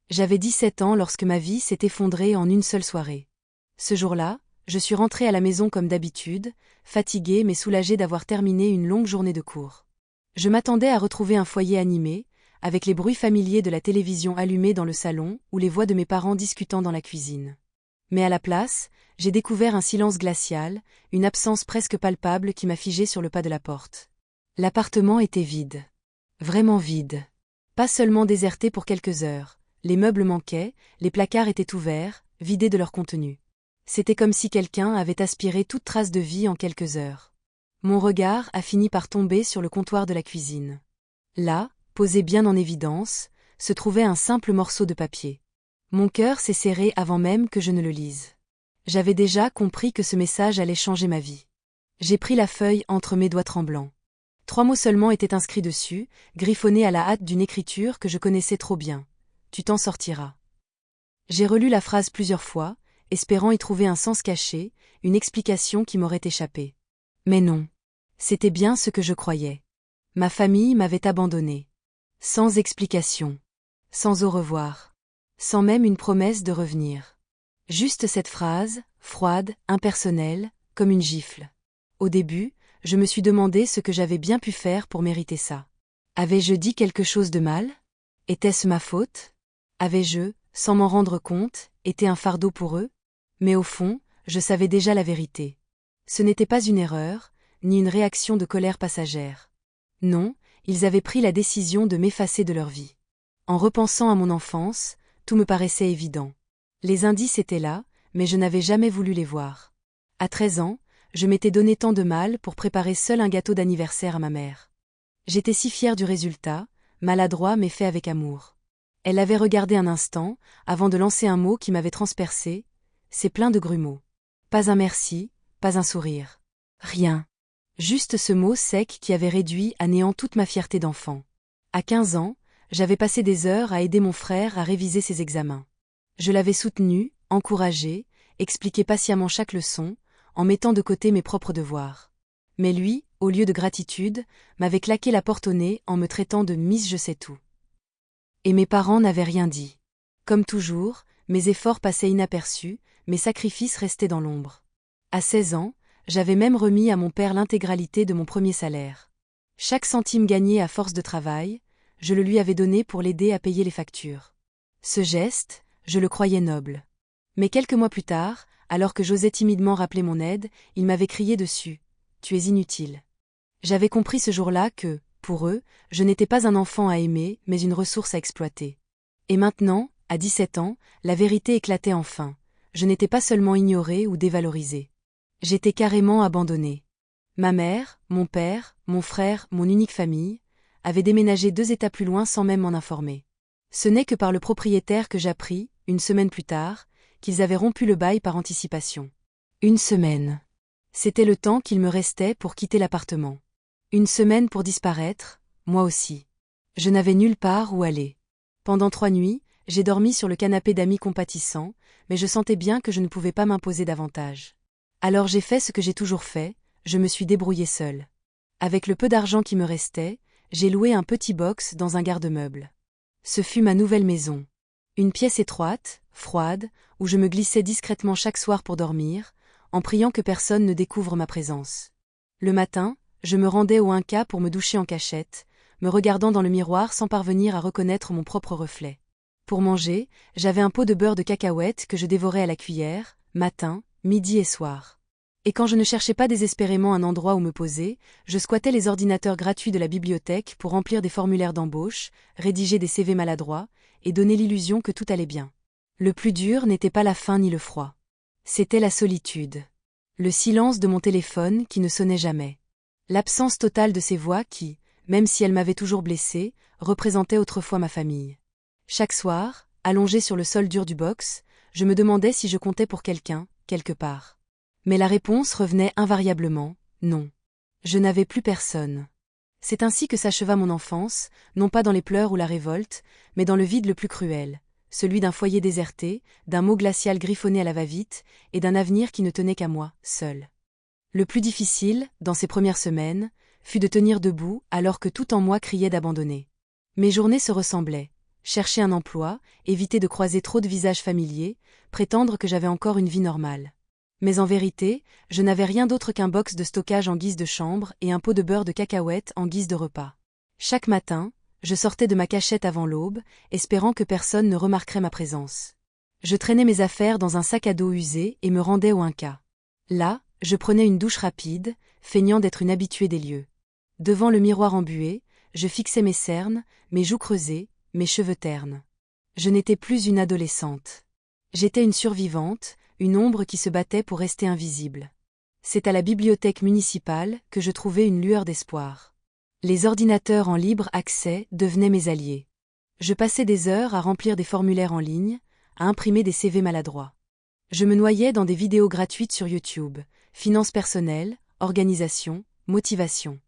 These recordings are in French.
J'avais 17 ans lorsque ma vie s'est effondrée en une seule soirée. Ce jour-là, je suis rentrée à la maison comme d'habitude, fatiguée mais soulagée d'avoir terminé une longue journée de cours. Je m'attendais à retrouver un foyer animé, avec les bruits familiers de la télévision allumée dans le salon ou les voix de mes parents discutant dans la cuisine. Mais à la place, j'ai découvert un silence glacial, une absence presque palpable qui m'a figée sur le pas de la porte. L'appartement était vide. Vraiment vide. Pas seulement déserté pour quelques heures. Les meubles manquaient, les placards étaient ouverts, vidés de leur contenu. C'était comme si quelqu'un avait aspiré toute trace de vie en quelques heures. Mon regard a fini par tomber sur le comptoir de la cuisine. Là, posé bien en évidence, se trouvait un simple morceau de papier. Mon cœur s'est serré avant même que je ne le lise. J'avais déjà compris que ce message allait changer ma vie. J'ai pris la feuille entre mes doigts tremblants. 3 mots seulement étaient inscrits dessus, griffonnés à la hâte d'une écriture que je connaissais trop bien. Tu t'en sortiras. J'ai relu la phrase plusieurs fois, espérant y trouver un sens caché, une explication qui m'aurait échappé. Mais non. C'était bien ce que je croyais. Ma famille m'avait abandonné. Sans explication. Sans au revoir. Sans même une promesse de revenir. Juste cette phrase, froide, impersonnelle, comme une gifle. Au début, je me suis demandé ce que j'avais bien pu faire pour mériter ça. Avais-je dit quelque chose de mal? Était-ce ma faute? Avais-je, sans m'en rendre compte, été un fardeau pour eux? Mais au fond, je savais déjà la vérité. Ce n'était pas une erreur, ni une réaction de colère passagère. Non, ils avaient pris la décision de m'effacer de leur vie. En repensant à mon enfance, tout me paraissait évident. Les indices étaient là, mais je n'avais jamais voulu les voir. À 13 ans, je m'étais donné tant de mal pour préparer seul un gâteau d'anniversaire à ma mère. J'étais si fière du résultat, maladroit mais fait avec amour. Elle l'avait regardé un instant, avant de lancer un mot qui m'avait transpercé. C'est plein de grumeaux. Pas un merci, pas un sourire. Rien. Juste ce mot sec qui avait réduit à néant toute ma fierté d'enfant. À 15 ans, j'avais passé des heures à aider mon frère à réviser ses examens. Je l'avais soutenu, encouragé, expliqué patiemment chaque leçon, en mettant de côté mes propres devoirs. Mais lui, au lieu de gratitude, m'avait claqué la porte au nez en me traitant de Miss Je sais tout. Et mes parents n'avaient rien dit. Comme toujours, mes efforts passaient inaperçus, mes sacrifices restaient dans l'ombre. À 16 ans, j'avais même remis à mon père l'intégralité de mon premier salaire. Chaque centime gagné à force de travail, je le lui avais donné pour l'aider à payer les factures. Ce geste, je le croyais noble. Mais quelques mois plus tard, alors que j'osais timidement rappeler mon aide, il m'avait crié dessus. « Tu es inutile. » J'avais compris ce jour-là que, pour eux, je n'étais pas un enfant à aimer, mais une ressource à exploiter. Et maintenant, à 17 ans, la vérité éclatait enfin. Je n'étais pas seulement ignorée ou dévalorisée. J'étais carrément abandonnée. Ma mère, mon père, mon frère, mon unique famille, avaient déménagé 2 États plus loin sans même m'en informer. Ce n'est que par le propriétaire que j'appris, une semaine plus tard, qu'ils avaient rompu le bail par anticipation. 1 semaine. C'était le temps qu'il me restait pour quitter l'appartement. 1 semaine pour disparaître, moi aussi. Je n'avais nulle part où aller. Pendant 3 nuits, j'ai dormi sur le canapé d'amis compatissants, mais je sentais bien que je ne pouvais pas m'imposer davantage. Alors j'ai fait ce que j'ai toujours fait, je me suis débrouillée seule. Avec le peu d'argent qui me restait, j'ai loué un petit box dans un garde-meuble. Ce fut ma nouvelle maison. Une pièce étroite, froide, où je me glissais discrètement chaque soir pour dormir, en priant que personne ne découvre ma présence. Le matin, je me rendais au 1K pour me doucher en cachette, me regardant dans le miroir sans parvenir à reconnaître mon propre reflet. Pour manger, j'avais un pot de beurre de cacahuète que je dévorais à la cuillère, matin, midi et soir. Et quand je ne cherchais pas désespérément un endroit où me poser, je squattais les ordinateurs gratuits de la bibliothèque pour remplir des formulaires d'embauche, rédiger des CV maladroits, et donner l'illusion que tout allait bien. Le plus dur n'était pas la faim ni le froid. C'était la solitude. Le silence de mon téléphone qui ne sonnait jamais. L'absence totale de ces voix qui, même si elles m'avaient toujours blessée, représentaient autrefois ma famille. Chaque soir, allongé sur le sol dur du box, je me demandais si je comptais pour quelqu'un, quelque part. Mais la réponse revenait invariablement, non. Je n'avais plus personne. C'est ainsi que s'acheva mon enfance, non pas dans les pleurs ou la révolte, mais dans le vide le plus cruel, celui d'un foyer déserté, d'un mot glacial griffonné à la va-vite, et d'un avenir qui ne tenait qu'à moi, seul. Le plus difficile, dans ces premières semaines, fut de tenir debout alors que tout en moi criait d'abandonner. Mes journées se ressemblaient. chercher un emploi, éviter de croiser trop de visages familiers, prétendre que j'avais encore une vie normale. Mais en vérité, je n'avais rien d'autre qu'un box de stockage en guise de chambre et un pot de beurre de cacahuète en guise de repas. Chaque matin, je sortais de ma cachette avant l'aube, espérant que personne ne remarquerait ma présence. Je traînais mes affaires dans un sac à dos usé et me rendais au Inca. Là, je prenais une douche rapide, feignant d'être une habituée des lieux. Devant le miroir embué, je fixais mes cernes, mes joues creusées, mes cheveux ternes. Je n'étais plus une adolescente. J'étais une survivante, une ombre qui se battait pour rester invisible. C'est à la bibliothèque municipale que je trouvais une lueur d'espoir. Les ordinateurs en libre accès devenaient mes alliés. Je passais des heures à remplir des formulaires en ligne, à imprimer des CV maladroits. Je me noyais dans des vidéos gratuites sur YouTube, finances personnelles, organisation, motivation.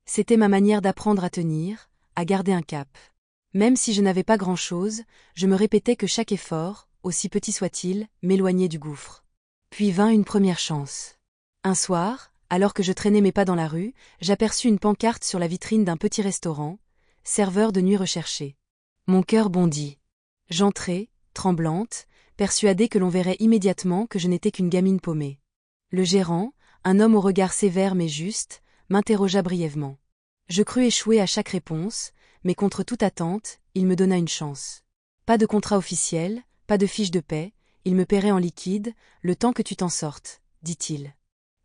C'était ma manière d'apprendre à tenir, à garder un cap. Même si je n'avais pas grand-chose, je me répétais que chaque effort, aussi petit soit-il, m'éloignait du gouffre. Puis vint une première chance. Un soir, alors que je traînais mes pas dans la rue, j'aperçus une pancarte sur la vitrine d'un petit restaurant, serveur de nuit recherché. Mon cœur bondit. J'entrai, tremblante, persuadée que l'on verrait immédiatement que je n'étais qu'une gamine paumée. Le gérant, un homme au regard sévère mais juste, m'interrogea brièvement. Je crus échouer à chaque réponse, mais contre toute attente, il me donna une chance. Pas de contrat officiel, pas de fiche de paie, il me paierait en liquide, le temps que tu t'en sortes, dit-il.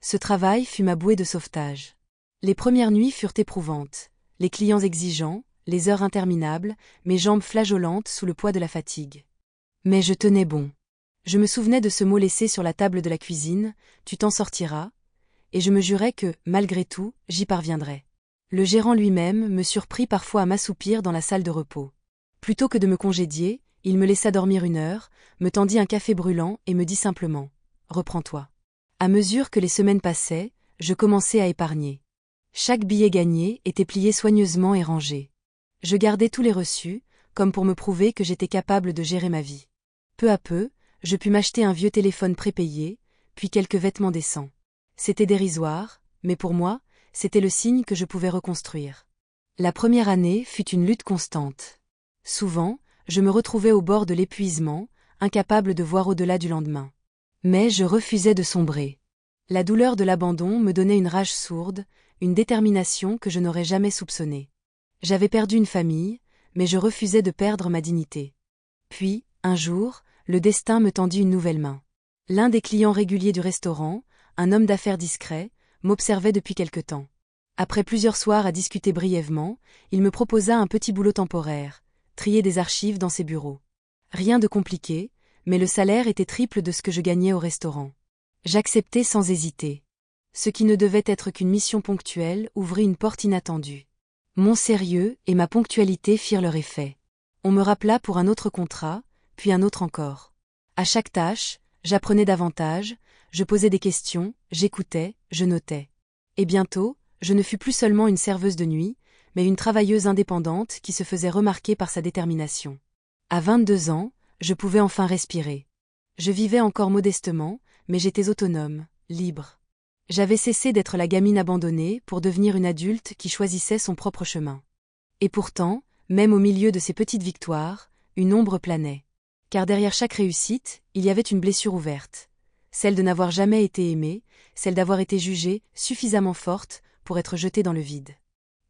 Ce travail fut ma bouée de sauvetage. Les premières nuits furent éprouvantes, les clients exigeants, les heures interminables, mes jambes flageolantes sous le poids de la fatigue. Mais je tenais bon. Je me souvenais de ce mot laissé sur la table de la cuisine, tu t'en sortiras, et je me jurais que, malgré tout, j'y parviendrais. Le gérant lui-même me surprit parfois à m'assoupir dans la salle de repos. Plutôt que de me congédier, il me laissa dormir 1 heure, me tendit un café brûlant et me dit simplement « Reprends-toi ». À mesure que les semaines passaient, je commençais à épargner. Chaque billet gagné était plié soigneusement et rangé. Je gardais tous les reçus, comme pour me prouver que j'étais capable de gérer ma vie. Peu à peu, je pus m'acheter un vieux téléphone prépayé, puis quelques vêtements décents. C'était dérisoire, mais pour moi, c'était le signe que je pouvais reconstruire. La première année fut une lutte constante. Souvent, je me retrouvais au bord de l'épuisement, incapable de voir au-delà du lendemain. Mais je refusais de sombrer. La douleur de l'abandon me donnait une rage sourde, une détermination que je n'aurais jamais soupçonnée. J'avais perdu une famille, mais je refusais de perdre ma dignité. Puis, un jour, le destin me tendit une nouvelle main. L'un des clients réguliers du restaurant, un homme d'affaires discret, m'observait depuis quelque temps. Après plusieurs soirs à discuter brièvement, il me proposa un petit boulot temporaire, trier des archives dans ses bureaux. Rien de compliqué, mais le salaire était triple de ce que je gagnais au restaurant. J'acceptai sans hésiter. Ce qui ne devait être qu'une mission ponctuelle ouvrit une porte inattendue. Mon sérieux et ma ponctualité firent leur effet. On me rappela pour un autre contrat, puis un autre encore. À chaque tâche, j'apprenais davantage, je posais des questions, j'écoutais, je notais. Et bientôt, je ne fus plus seulement une serveuse de nuit, mais une travailleuse indépendante qui se faisait remarquer par sa détermination. À 22 ans, je pouvais enfin respirer. Je vivais encore modestement, mais j'étais autonome, libre. J'avais cessé d'être la gamine abandonnée pour devenir une adulte qui choisissait son propre chemin. Et pourtant, même au milieu de ces petites victoires, une ombre planait. Car derrière chaque réussite, il y avait une blessure ouverte. Celle de n'avoir jamais été aimée, celle d'avoir été jugée suffisamment forte pour être jetée dans le vide.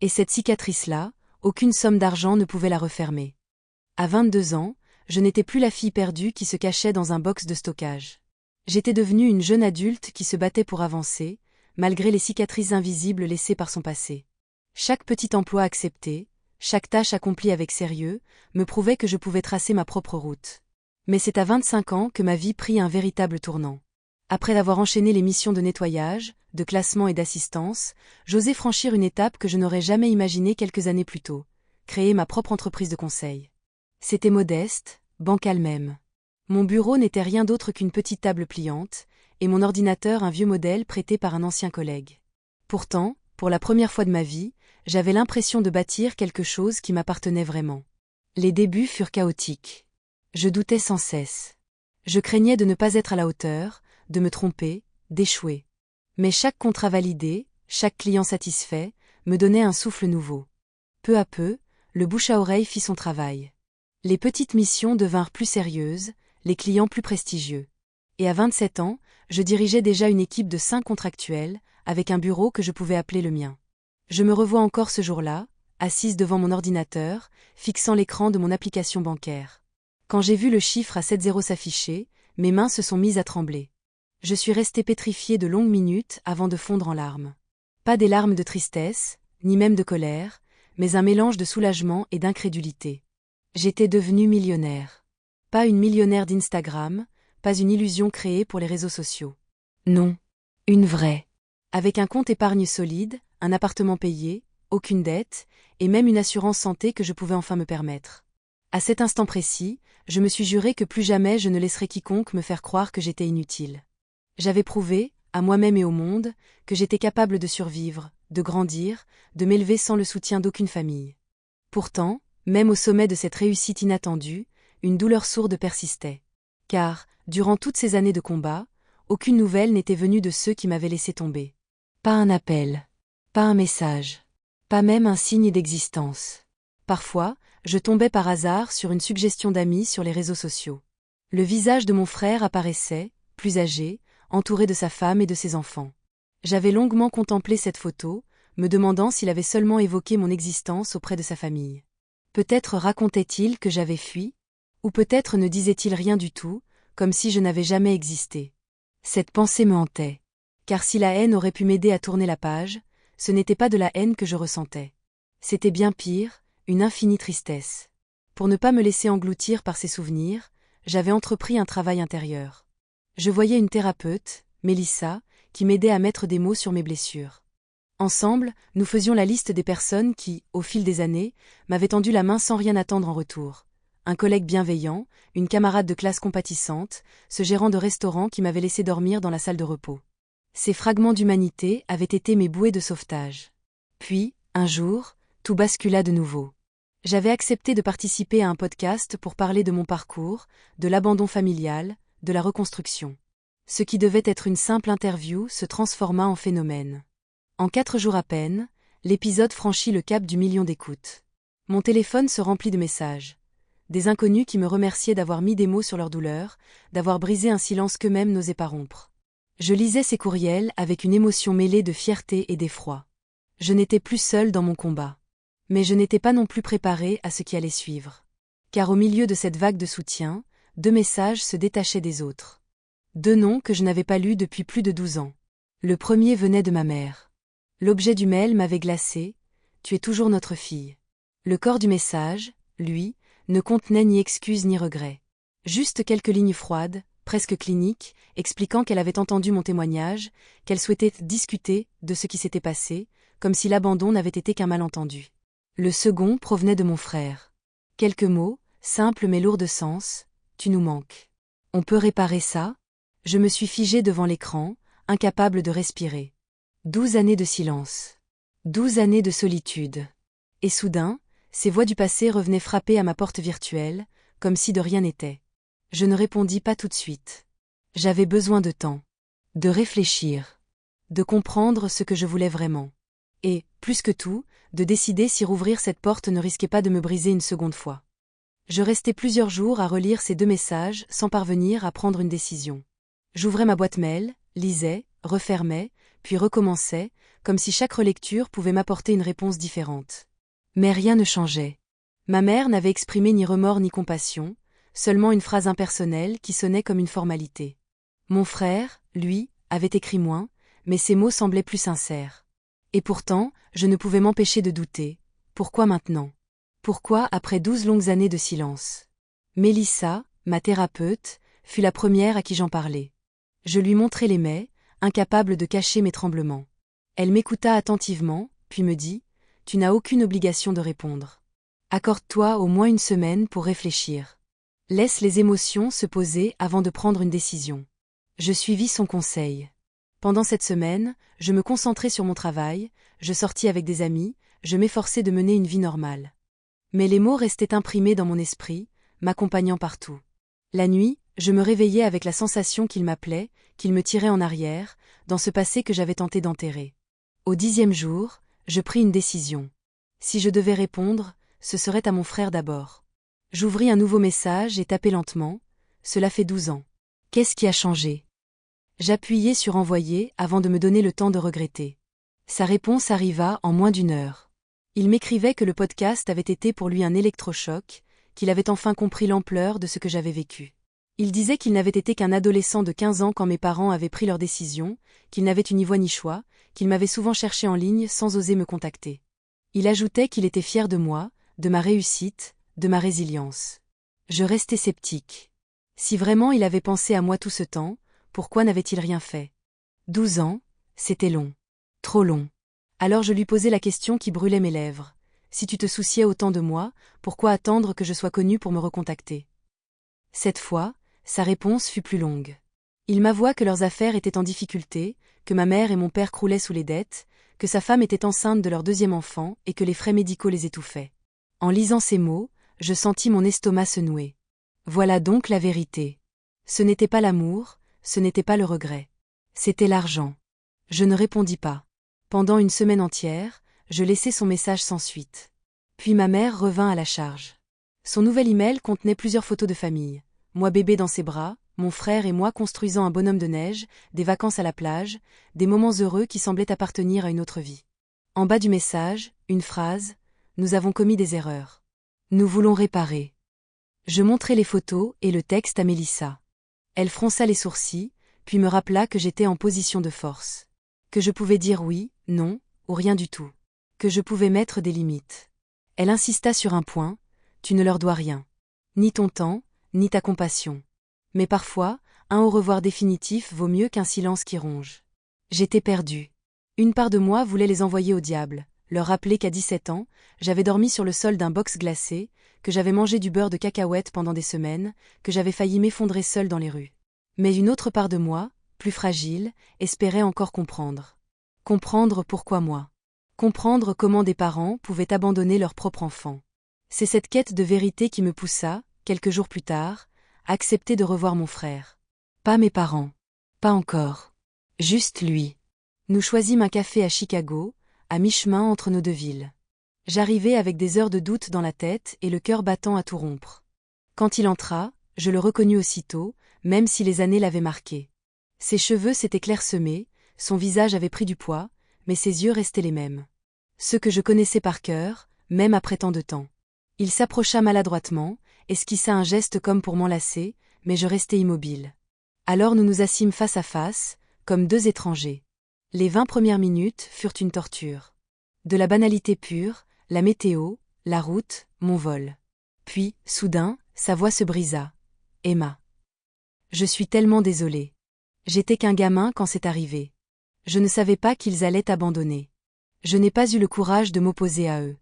Et cette cicatrice-là, aucune somme d'argent ne pouvait la refermer. À 22 ans, je n'étais plus la fille perdue qui se cachait dans un box de stockage. J'étais devenue une jeune adulte qui se battait pour avancer, malgré les cicatrices invisibles laissées par son passé. Chaque petit emploi accepté, chaque tâche accomplie avec sérieux, me prouvait que je pouvais tracer ma propre route. Mais c'est à 25 ans que ma vie prit un véritable tournant. Après avoir enchaîné les missions de nettoyage, de classement et d'assistance, j'osais franchir une étape que je n'aurais jamais imaginée quelques années plus tôt, créer ma propre entreprise de conseil. C'était modeste, bancal même. Mon bureau n'était rien d'autre qu'une petite table pliante, et mon ordinateur un vieux modèle prêté par un ancien collègue. Pourtant, pour la première fois de ma vie, j'avais l'impression de bâtir quelque chose qui m'appartenait vraiment. Les débuts furent chaotiques. Je doutais sans cesse. Je craignais de ne pas être à la hauteur, de me tromper, d'échouer. Mais chaque contrat validé, chaque client satisfait, me donnait un souffle nouveau. Peu à peu, le bouche à oreille fit son travail. Les petites missions devinrent plus sérieuses, les clients plus prestigieux. Et à 27 ans, je dirigeais déjà une équipe de 5 contractuels, avec un bureau que je pouvais appeler le mien. Je me revois encore ce jour-là, assise devant mon ordinateur, fixant l'écran de mon application bancaire. Quand j'ai vu le chiffre à 7 zéros s'afficher, mes mains se sont mises à trembler. Je suis restée pétrifiée de longues minutes avant de fondre en larmes. Pas des larmes de tristesse, ni même de colère, mais un mélange de soulagement et d'incrédulité. J'étais devenue millionnaire. Pas une millionnaire d'Instagram, pas une illusion créée pour les réseaux sociaux. Non, une vraie. Avec un compte épargne solide, un appartement payé, aucune dette, et même une assurance santé que je pouvais enfin me permettre. À cet instant précis, je me suis juré que plus jamais je ne laisserais quiconque me faire croire que j'étais inutile. J'avais prouvé, à moi-même et au monde, que j'étais capable de survivre, de grandir, de m'élever sans le soutien d'aucune famille. Pourtant, même au sommet de cette réussite inattendue, une douleur sourde persistait. Car, durant toutes ces années de combat, aucune nouvelle n'était venue de ceux qui m'avaient laissé tomber. Pas un appel, pas un message, pas même un signe d'existence. Parfois, je tombais par hasard sur une suggestion d'amis sur les réseaux sociaux. Le visage de mon frère apparaissait, plus âgé, entouré de sa femme et de ses enfants. J'avais longuement contemplé cette photo, me demandant s'il avait seulement évoqué mon existence auprès de sa famille. Peut-être racontait-il que j'avais fui, ou peut-être ne disait-il rien du tout, comme si je n'avais jamais existé. Cette pensée me hantait. Car si la haine aurait pu m'aider à tourner la page, ce n'était pas de la haine que je ressentais. C'était bien pire, une infinie tristesse. Pour ne pas me laisser engloutir par ces souvenirs, j'avais entrepris un travail intérieur. Je voyais une thérapeute, Mélissa, qui m'aidait à mettre des mots sur mes blessures. Ensemble, nous faisions la liste des personnes qui, au fil des années, m'avaient tendu la main sans rien attendre en retour. Un collègue bienveillant, une camarade de classe compatissante, ce gérant de restaurant qui m'avait laissé dormir dans la salle de repos. Ces fragments d'humanité avaient été mes bouées de sauvetage. Puis, un jour, tout bascula de nouveau. J'avais accepté de participer à un podcast pour parler de mon parcours, de l'abandon familial, de la reconstruction. Ce qui devait être une simple interview se transforma en phénomène. En 4 jours à peine, l'épisode franchit le cap du million d'écoutes. Mon téléphone se remplit de messages. Des inconnus qui me remerciaient d'avoir mis des mots sur leur douleur, d'avoir brisé un silence qu'eux-mêmes n'osaient pas rompre. Je lisais ces courriels avec une émotion mêlée de fierté et d'effroi. Je n'étais plus seule dans mon combat. Mais je n'étais pas non plus préparée à ce qui allait suivre. Car au milieu de cette vague de soutien, 2 messages se détachaient des autres. 2 noms que je n'avais pas lus depuis plus de 12 ans. Le premier venait de ma mère. L'objet du mail m'avait glacé, « Tu es toujours notre fille ». Le corps du message, lui, ne contenait ni excuses ni regrets. Juste quelques lignes froides, presque cliniques, expliquant qu'elle avait entendu mon témoignage, qu'elle souhaitait discuter de ce qui s'était passé, comme si l'abandon n'avait été qu'un malentendu. Le second provenait de mon frère. Quelques mots, simples mais lourds de sens, « Tu nous manques. On peut réparer ça ?» Je me suis figée devant l'écran, incapable de respirer. 12 années de silence. 12 années de solitude. Et soudain, ces voix du passé revenaient frapper à ma porte virtuelle, comme si de rien n'était. Je ne répondis pas tout de suite. J'avais besoin de temps. De réfléchir. De comprendre ce que je voulais vraiment. Et, plus que tout, de décider si rouvrir cette porte ne risquait pas de me briser une seconde fois. Je restai plusieurs jours à relire ces 2 messages sans parvenir à prendre une décision. J'ouvrais ma boîte mail, lisais, refermais, puis recommençais, comme si chaque relecture pouvait m'apporter une réponse différente. Mais rien ne changeait. Ma mère n'avait exprimé ni remords ni compassion, seulement une phrase impersonnelle qui sonnait comme une formalité. Mon frère, lui, avait écrit moins, mais ses mots semblaient plus sincères. Et pourtant, je ne pouvais m'empêcher de douter. Pourquoi maintenant ? Pourquoi après 12 longues années de silence ? Mélissa, ma thérapeute, fut la première à qui j'en parlais. Je lui montrai les mets, incapable de cacher mes tremblements. Elle m'écouta attentivement, puis me dit « Tu n'as aucune obligation de répondre. Accorde-toi au moins une semaine pour réfléchir. Laisse les émotions se poser avant de prendre une décision. » Je suivis son conseil. Pendant cette semaine, je me concentrais sur mon travail, je sortis avec des amis, je m'efforçais de mener une vie normale. Mais les mots restaient imprimés dans mon esprit, m'accompagnant partout. La nuit, je me réveillais avec la sensation qu'il m'appelait, qu'il me tirait en arrière, dans ce passé que j'avais tenté d'enterrer. Au 10e jour, je pris une décision. Si je devais répondre, ce serait à mon frère d'abord. J'ouvris un nouveau message et tapai lentement. Cela fait 12 ans. Qu'est-ce qui a changé? J'appuyai sur envoyer avant de me donner le temps de regretter. Sa réponse arriva en moins d'1 heure. Il m'écrivait que le podcast avait été pour lui un électrochoc, qu'il avait enfin compris l'ampleur de ce que j'avais vécu. Il disait qu'il n'avait été qu'un adolescent de 15 ans quand mes parents avaient pris leur décision, qu'il n'avait eu ni voix ni choix, qu'il m'avait souvent cherché en ligne sans oser me contacter. Il ajoutait qu'il était fier de moi, de ma réussite, de ma résilience. Je restais sceptique. Si vraiment il avait pensé à moi tout ce temps, pourquoi n'avait-il rien fait? 12 ans, c'était long. Trop long. Alors je lui posai la question qui brûlait mes lèvres. Si tu te souciais autant de moi, pourquoi attendre que je sois connu pour me recontacter? Cette fois, sa réponse fut plus longue. Il m'avoua que leurs affaires étaient en difficulté, que ma mère et mon père croulaient sous les dettes, que sa femme était enceinte de leur 2e enfant et que les frais médicaux les étouffaient. En lisant ces mots, je sentis mon estomac se nouer. Voilà donc la vérité. Ce n'était pas l'amour, ce n'était pas le regret. C'était l'argent. Je ne répondis pas. Pendant une semaine entière, je laissai son message sans suite. Puis ma mère revint à la charge. Son nouvel email contenait plusieurs photos de famille. Moi bébé dans ses bras, mon frère et moi construisant un bonhomme de neige, des vacances à la plage, des moments heureux qui semblaient appartenir à une autre vie. En bas du message, une phrase: « Nous avons commis des erreurs. Nous voulons réparer. » Je montrai les photos et le texte à Mélissa. Elle fronça les sourcils, puis me rappela que j'étais en position de force. Que je pouvais dire oui, non, ou rien du tout. Que je pouvais mettre des limites. Elle insista sur un point: tu ne leur dois rien. Ni ton temps, ni ta compassion. Mais parfois, un au revoir définitif vaut mieux qu'un silence qui ronge. J'étais perdue. Une part de moi voulait les envoyer au diable, leur rappeler qu'à 17 ans, j'avais dormi sur le sol d'un box glacé, que j'avais mangé du beurre de cacahuète pendant des semaines, que j'avais failli m'effondrer seule dans les rues. Mais une autre part de moi, plus fragile, espérait encore comprendre. Comprendre pourquoi moi. Comprendre comment des parents pouvaient abandonner leur propre enfant. C'est cette quête de vérité qui me poussa, quelques jours plus tard, à accepter de revoir mon frère. Pas mes parents. Pas encore. Juste lui. Nous choisîmes un café à Chicago, à mi-chemin entre nos 2 villes. J'arrivai avec des heures de doute dans la tête et le cœur battant à tout rompre. Quand il entra, je le reconnus aussitôt, même si les années l'avaient marqué. Ses cheveux s'étaient clairsemés, son visage avait pris du poids, mais ses yeux restaient les mêmes. Ceux que je connaissais par cœur, même après tant de temps. Il s'approcha maladroitement, esquissa un geste comme pour m'enlacer, mais je restai immobile. Alors nous nous assîmes face à face, comme 2 étrangers. Les 20 premières minutes furent une torture. De la banalité pure, la météo, la route, mon vol. Puis, soudain, sa voix se brisa. « Emma. Je suis tellement désolée. J'étais qu'un gamin quand c'est arrivé. Je ne savais pas qu'ils allaient t'abandonner. Je n'ai pas eu le courage de m'opposer à eux. »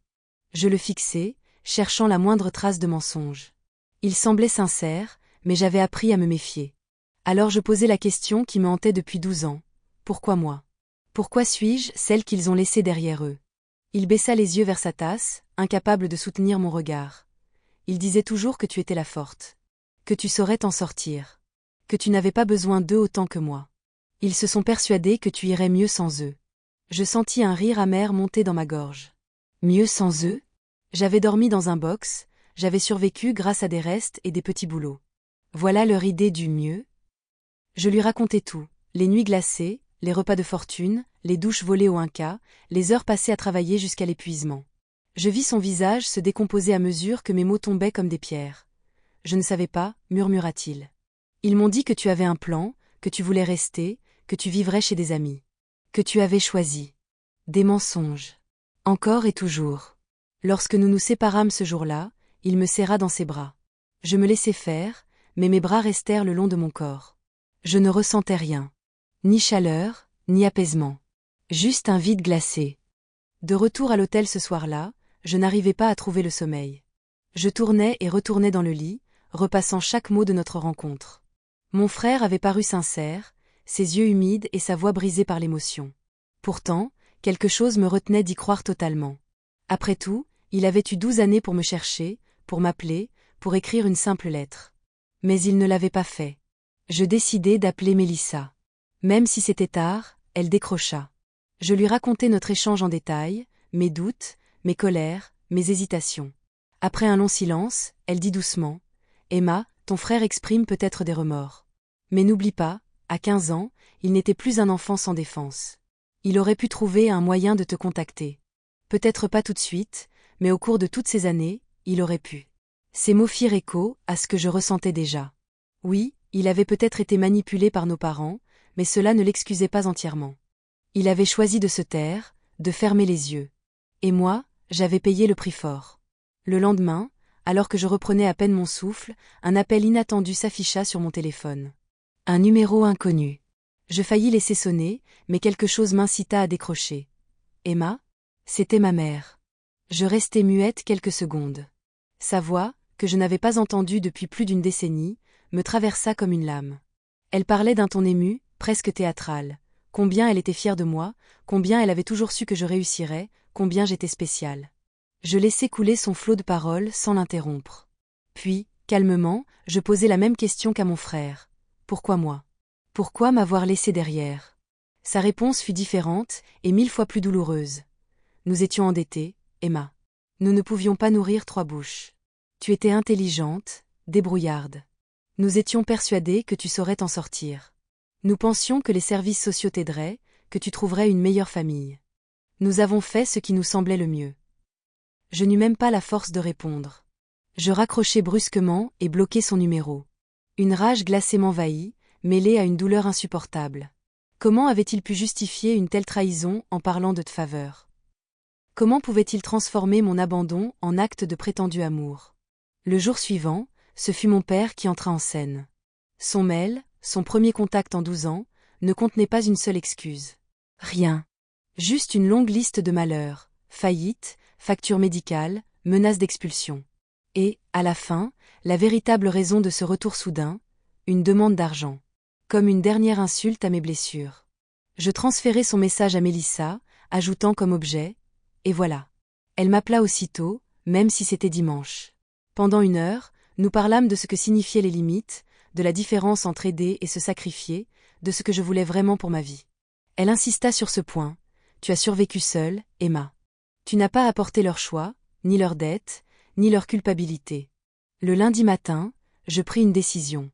Je le fixai, cherchant la moindre trace de mensonge. Il semblait sincère, mais j'avais appris à me méfier. Alors je posai la question qui me hantait depuis 12 ans. Pourquoi moi? Pourquoi suis-je celle qu'ils ont laissée derrière eux? Il baissa les yeux vers sa tasse, incapable de soutenir mon regard. Il disait toujours que tu étais la forte. Que tu saurais t'en sortir. Que tu n'avais pas besoin d'eux autant que moi. Ils se sont persuadés que tu irais mieux sans eux. Je sentis un rire amer monter dans ma gorge. Mieux sans eux? J'avais dormi dans un box, j'avais survécu grâce à des restes et des petits boulots. Voilà leur idée du mieux? Je lui racontai tout, les nuits glacées, les repas de fortune, les douches volées au Inca, les heures passées à travailler jusqu'à l'épuisement. Je vis son visage se décomposer à mesure que mes mots tombaient comme des pierres. Je ne savais pas, murmura-t-il. Ils m'ont dit que tu avais un plan, que tu voulais rester, que tu vivrais chez des amis. Que tu avais choisi. Des mensonges. Encore et toujours. Lorsque nous nous séparâmes ce jour-là, il me serra dans ses bras. Je me laissai faire, mais mes bras restèrent le long de mon corps. Je ne ressentais rien. Ni chaleur, ni apaisement. Juste un vide glacé. De retour à l'hôtel ce soir-là, je n'arrivais pas à trouver le sommeil. Je tournais et retournais dans le lit, repassant chaque mot de notre rencontre. Mon frère avait paru sincère, ses yeux humides et sa voix brisée par l'émotion. Pourtant, quelque chose me retenait d'y croire totalement. Après tout, il avait eu 12 années pour me chercher, pour m'appeler, pour écrire une simple lettre. Mais il ne l'avait pas fait. Je décidai d'appeler Mélissa. Même si c'était tard, elle décrocha. Je lui racontai notre échange en détail, mes doutes, mes colères, mes hésitations. Après un long silence, elle dit doucement « Emma, ton frère exprime peut-être des remords. Mais n'oublie pas, à 15 ans, il n'était plus un enfant sans défense. Il aurait pu trouver un moyen de te contacter. Peut-être pas tout de suite, mais au cours de toutes ces années, il aurait pu. » Ces mots firent écho à ce que je ressentais déjà. Oui, il avait peut-être été manipulé par nos parents, mais cela ne l'excusait pas entièrement. Il avait choisi de se taire, de fermer les yeux. Et moi, j'avais payé le prix fort. Le lendemain, alors que je reprenais à peine mon souffle, un appel inattendu s'afficha sur mon téléphone. Un numéro inconnu. Je faillis laisser sonner, mais quelque chose m'incita à décrocher. Emma ? C'était ma mère. Je restai muette quelques secondes. Sa voix, que je n'avais pas entendue depuis plus d'une décennie, me traversa comme une lame. Elle parlait d'un ton ému, presque théâtral. Combien elle était fière de moi, combien elle avait toujours su que je réussirais, combien j'étais spéciale. Je laissai couler son flot de paroles sans l'interrompre. Puis, calmement, je posai la même question qu'à mon frère. Pourquoi moi ? Pourquoi m'avoir laissé derrière ? Sa réponse fut différente et 1000 fois plus douloureuse. Nous étions endettés, Emma. Nous ne pouvions pas nourrir 3 bouches. Tu étais intelligente, débrouillarde. Nous étions persuadés que tu saurais t'en sortir. Nous pensions que les services sociaux t'aideraient, que tu trouverais une meilleure famille. Nous avons fait ce qui nous semblait le mieux. Je n'eus même pas la force de répondre. Je raccrochai brusquement et bloquai son numéro. Une rage glacée m'envahit, mêlée à une douleur insupportable. Comment avait-il pu justifier une telle trahison en parlant de faveur ? Comment pouvait-il transformer mon abandon en acte de prétendu amour ? Le jour suivant, ce fut mon père qui entra en scène. Son mail, son premier contact en 12 ans, ne contenait pas une seule excuse. Rien. Juste une longue liste de malheurs, faillite, facture médicale, menace d'expulsion. Et, à la fin, la véritable raison de ce retour soudain, une demande d'argent. Comme une dernière insulte à mes blessures. Je transférai son message à Mélissa, ajoutant comme objet « Et voilà ». Elle m'appela aussitôt, même si c'était dimanche. Pendant 1 heure, nous parlâmes de ce que signifiaient les limites, de la différence entre aider et se sacrifier, de ce que je voulais vraiment pour ma vie. Elle insista sur ce point. Tu as survécu seule, Emma. Tu n'as pas apporté leur choix, ni leur dette, ni leur culpabilité. Le lundi matin, je pris une décision.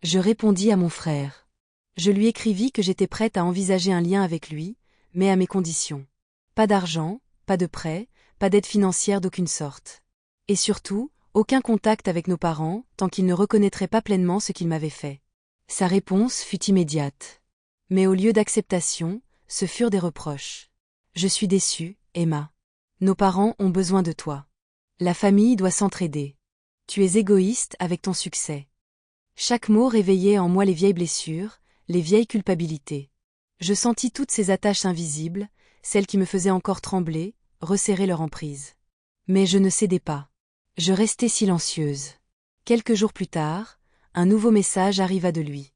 Je répondis à mon frère. Je lui écrivis que j'étais prête à envisager un lien avec lui, mais à mes conditions. Pas d'argent, pas de prêt, pas d'aide financière d'aucune sorte. Et surtout, aucun contact avec nos parents, tant qu'ils ne reconnaîtraient pas pleinement ce qu'ils m'avaient fait. Sa réponse fut immédiate. Mais au lieu d'acceptation, ce furent des reproches. Je suis déçue, Emma. Nos parents ont besoin de toi. La famille doit s'entraider. Tu es égoïste avec ton succès. Chaque mot réveillait en moi les vieilles blessures, les vieilles culpabilités. Je sentis toutes ces attaches invisibles, celles qui me faisaient encore trembler, resserrer leur emprise. Mais je ne cédais pas. Je restai silencieuse. Quelques jours plus tard, un nouveau message arriva de lui.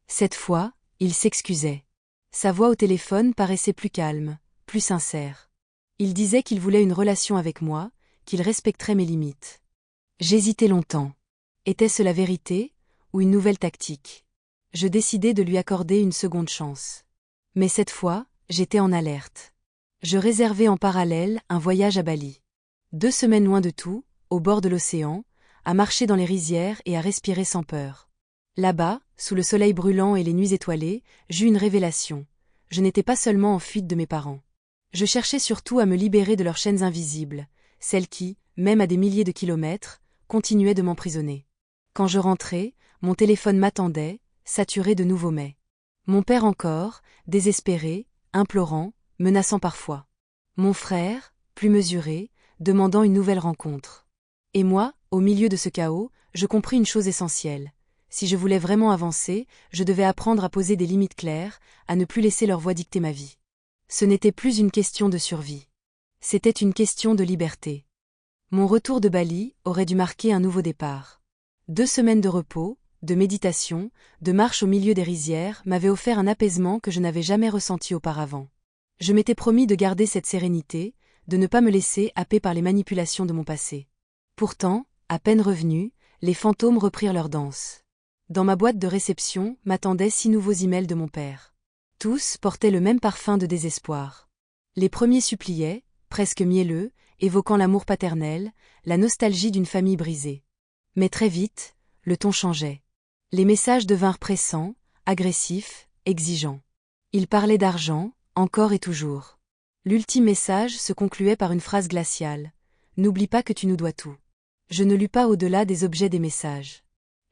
Cette fois, il s'excusait. Sa voix au téléphone paraissait plus calme, plus sincère. Il disait qu'il voulait une relation avec moi, qu'il respecterait mes limites. J'hésitais longtemps. Était-ce la vérité, ou une nouvelle tactique ? Je décidai de lui accorder une seconde chance. Mais cette fois, j'étais en alerte. Je réservai en parallèle un voyage à Bali. 2 semaines loin de tout, au bord de l'océan, à marcher dans les rizières et à respirer sans peur. Là-bas, sous le soleil brûlant et les nuits étoilées, j'eus une révélation. Je n'étais pas seulement en fuite de mes parents. Je cherchais surtout à me libérer de leurs chaînes invisibles, celles qui, même à des milliers de kilomètres, continuaient de m'emprisonner. Quand je rentrai, mon téléphone m'attendait, saturé de nouveaux mets. Mon père encore, désespéré, implorant, menaçant parfois. Mon frère, plus mesuré, demandant une nouvelle rencontre. Et moi, au milieu de ce chaos, je compris une chose essentielle. Si je voulais vraiment avancer, je devais apprendre à poser des limites claires, à ne plus laisser leur voix dicter ma vie. Ce n'était plus une question de survie. C'était une question de liberté. Mon retour de Bali aurait dû marquer un nouveau départ. 2 semaines de repos, de méditation, de marche au milieu des rizières m'avaient offert un apaisement que je n'avais jamais ressenti auparavant. Je m'étais promis de garder cette sérénité, de ne pas me laisser happer par les manipulations de mon passé. Pourtant, à peine revenus, les fantômes reprirent leur danse. Dans ma boîte de réception m'attendaient 6 nouveaux emails de mon père. Tous portaient le même parfum de désespoir. Les premiers suppliaient, presque mielleux, évoquant l'amour paternel, la nostalgie d'une famille brisée. Mais très vite, le ton changeait. Les messages devinrent pressants, agressifs, exigeants. Ils parlaient d'argent, encore et toujours. L'ultime message se concluait par une phrase glaciale. « N'oublie pas que tu nous dois tout. » Je ne lus pas au-delà des objets des messages.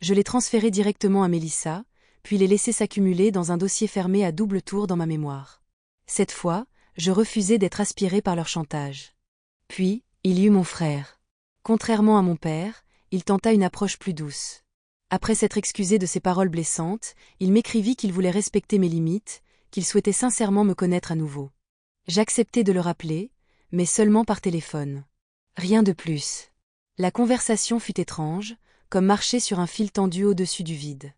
Je les transférai directement à Mélissa, puis les laissai s'accumuler dans un dossier fermé à double tour dans ma mémoire. Cette fois, je refusai d'être aspiré par leur chantage. Puis, il y eut mon frère. Contrairement à mon père, il tenta une approche plus douce. Après s'être excusé de ses paroles blessantes, il m'écrivit qu'il voulait respecter mes limites, qu'il souhaitait sincèrement me connaître à nouveau. J'acceptai de le rappeler, mais seulement par téléphone. Rien de plus. La conversation fut étrange, comme marcher sur un fil tendu au-dessus du vide.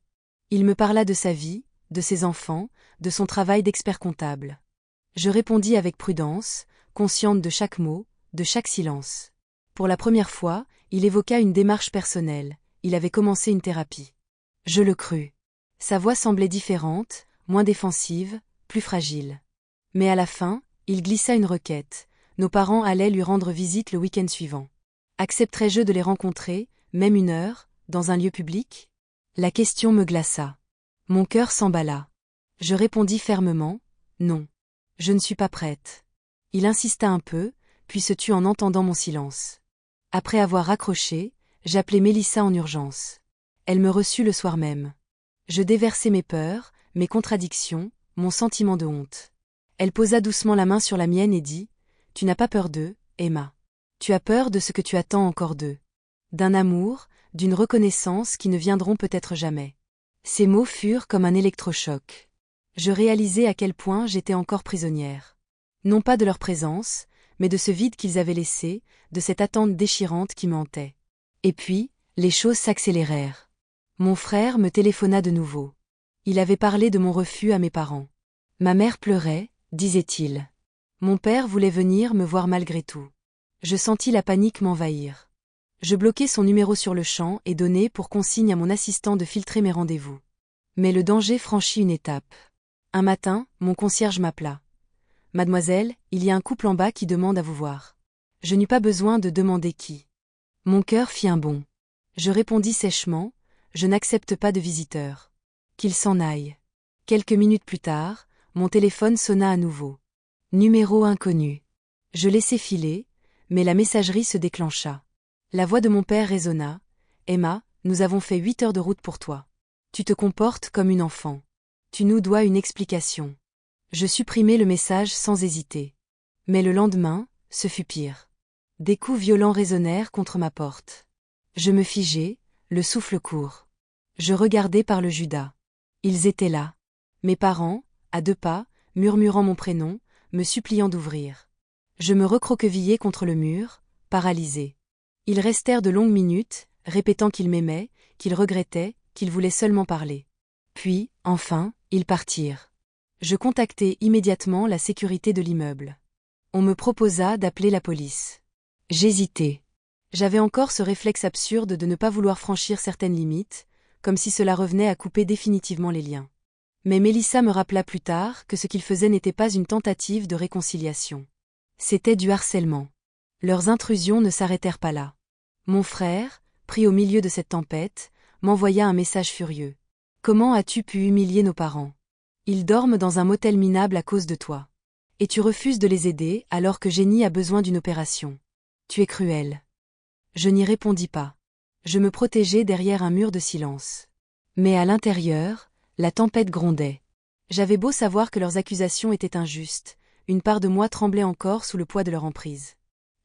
Il me parla de sa vie, de ses enfants, de son travail d'expert comptable. Je répondis avec prudence, consciente de chaque mot, de chaque silence. Pour la première fois, il évoqua une démarche personnelle, il avait commencé une thérapie. Je le crus. Sa voix semblait différente, moins défensive, plus fragile. Mais à la fin, il glissa une requête. Nos parents allaient lui rendre visite le week-end suivant. Accepterais-je de les rencontrer, même 1 heure, dans un lieu public? La question me glaça. Mon cœur s'emballa. Je répondis fermement, non. Je ne suis pas prête. Il insista un peu, puis se tut en entendant mon silence. Après avoir raccroché, j'appelai Mélissa en urgence. Elle me reçut le soir même. Je déversai mes peurs, mes contradictions, mon sentiment de honte. Elle posa doucement la main sur la mienne et dit « Tu n'as pas peur d'eux, Emma. Tu as peur de ce que tu attends encore d'eux. D'un amour, d'une reconnaissance qui ne viendront peut-être jamais. » Ces mots furent comme un électrochoc. Je réalisai à quel point j'étais encore prisonnière. Non pas de leur présence, mais de ce vide qu'ils avaient laissé, de cette attente déchirante qui me hantait. Et puis, les choses s'accélérèrent. Mon frère me téléphona de nouveau. Il avait parlé de mon refus à mes parents. Ma mère pleurait, disait-il. Mon père voulait venir me voir malgré tout. Je sentis la panique m'envahir. Je bloquai son numéro sur le champ et donnai pour consigne à mon assistant de filtrer mes rendez-vous. Mais le danger franchit une étape. Un matin, mon concierge m'appela. « Mademoiselle, il y a un couple en bas qui demande à vous voir. » Je n'eus pas besoin de demander qui. Mon cœur fit un bond. Je répondis sèchement, « Je n'accepte pas de visiteurs. » Qu'il s'en aille. Quelques minutes plus tard, mon téléphone sonna à nouveau. Numéro inconnu. Je laissai filer, mais la messagerie se déclencha. La voix de mon père résonna. « Emma, nous avons fait 8 heures de route pour toi. Tu te comportes comme une enfant. Tu nous dois une explication. » Je supprimai le message sans hésiter. Mais le lendemain, ce fut pire. Des coups violents résonnèrent contre ma porte. Je me figeai, le souffle court. Je regardai par le Judas. Ils étaient là. Mes parents, à 2 pas, murmurant mon prénom, me suppliant d'ouvrir. Je me recroquevillai contre le mur, paralysé. Ils restèrent de longues minutes, répétant qu'ils m'aimaient, qu'ils regrettaient, qu'ils voulaient seulement parler. Puis, enfin, ils partirent. Je contactai immédiatement la sécurité de l'immeuble. On me proposa d'appeler la police. J'hésitai. J'avais encore ce réflexe absurde de ne pas vouloir franchir certaines limites, comme si cela revenait à couper définitivement les liens. Mais Mélissa me rappela plus tard que ce qu'ils faisaient n'était pas une tentative de réconciliation. C'était du harcèlement. Leurs intrusions ne s'arrêtèrent pas là. Mon frère, pris au milieu de cette tempête, m'envoya un message furieux. « Comment as-tu pu humilier nos parents? Ils dorment dans un motel minable à cause de toi. Et tu refuses de les aider alors que Jenny a besoin d'une opération. Tu es cruel. » Je n'y répondis pas. Je me protégeai derrière un mur de silence. Mais à l'intérieur, la tempête grondait. J'avais beau savoir que leurs accusations étaient injustes, une part de moi tremblait encore sous le poids de leur emprise.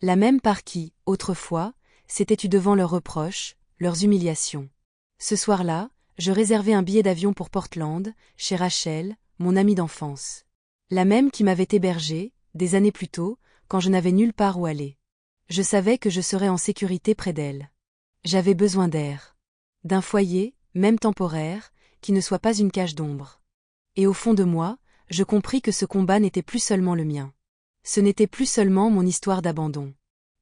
La même part qui, autrefois, s'était tue devant leurs reproches, leurs humiliations. Ce soir-là, je réservai un billet d'avion pour Portland, chez Rachel, mon amie d'enfance. La même qui m'avait hébergée, des années plus tôt, quand je n'avais nulle part où aller. Je savais que je serais en sécurité près d'elle. J'avais besoin d'air. D'un foyer, même temporaire, qui ne soit pas une cage d'ombre. Et au fond de moi, je compris que ce combat n'était plus seulement le mien. Ce n'était plus seulement mon histoire d'abandon.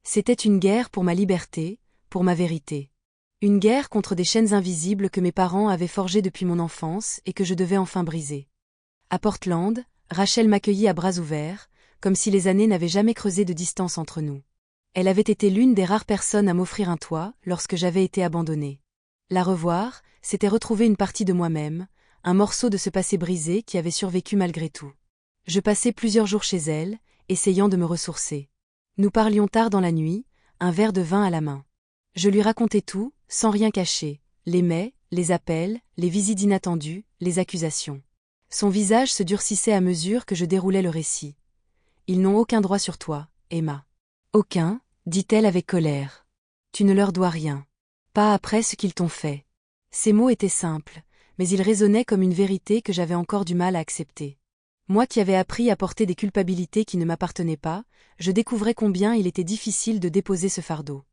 C'était une guerre pour ma liberté, pour ma vérité. Une guerre contre des chaînes invisibles que mes parents avaient forgées depuis mon enfance et que je devais enfin briser. À Portland, Rachel m'accueillit à bras ouverts, comme si les années n'avaient jamais creusé de distance entre nous. Elle avait été l'une des rares personnes à m'offrir un toit lorsque j'avais été abandonnée. La revoir, c'était retrouver une partie de moi-même, un morceau de ce passé brisé qui avait survécu malgré tout. Je passais plusieurs jours chez elle, essayant de me ressourcer. Nous parlions tard dans la nuit, un verre de vin à la main. Je lui racontais tout, sans rien cacher, les mets, les appels, les visites inattendues, les accusations. Son visage se durcissait à mesure que je déroulais le récit. Ils n'ont aucun droit sur toi, Emma. Aucun, dit-elle avec colère. Tu ne leur dois rien. Pas après ce qu'ils t'ont fait. Ces mots étaient simples, mais ils résonnaient comme une vérité que j'avais encore du mal à accepter. Moi qui avais appris à porter des culpabilités qui ne m'appartenaient pas, je découvrais combien il était difficile de déposer ce fardeau.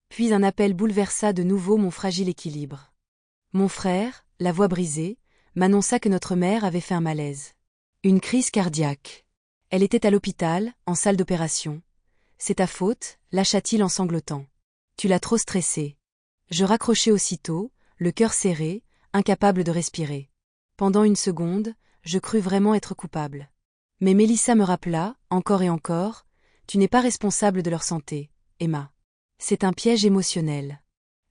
Puis un appel bouleversa de nouveau mon fragile équilibre. Mon frère, la voix brisée, m'annonça que notre mère avait fait un malaise. Une crise cardiaque. Elle était à l'hôpital, en salle d'opération. C'est ta faute, lâcha-t-il en sanglotant. Tu l'as trop stressée. Je raccrochai aussitôt, le cœur serré, incapable de respirer. Pendant une seconde, je crus vraiment être coupable. Mais Mélissa me rappela, encore et encore, tu n'es pas responsable de leur santé, Emma. C'est un piège émotionnel.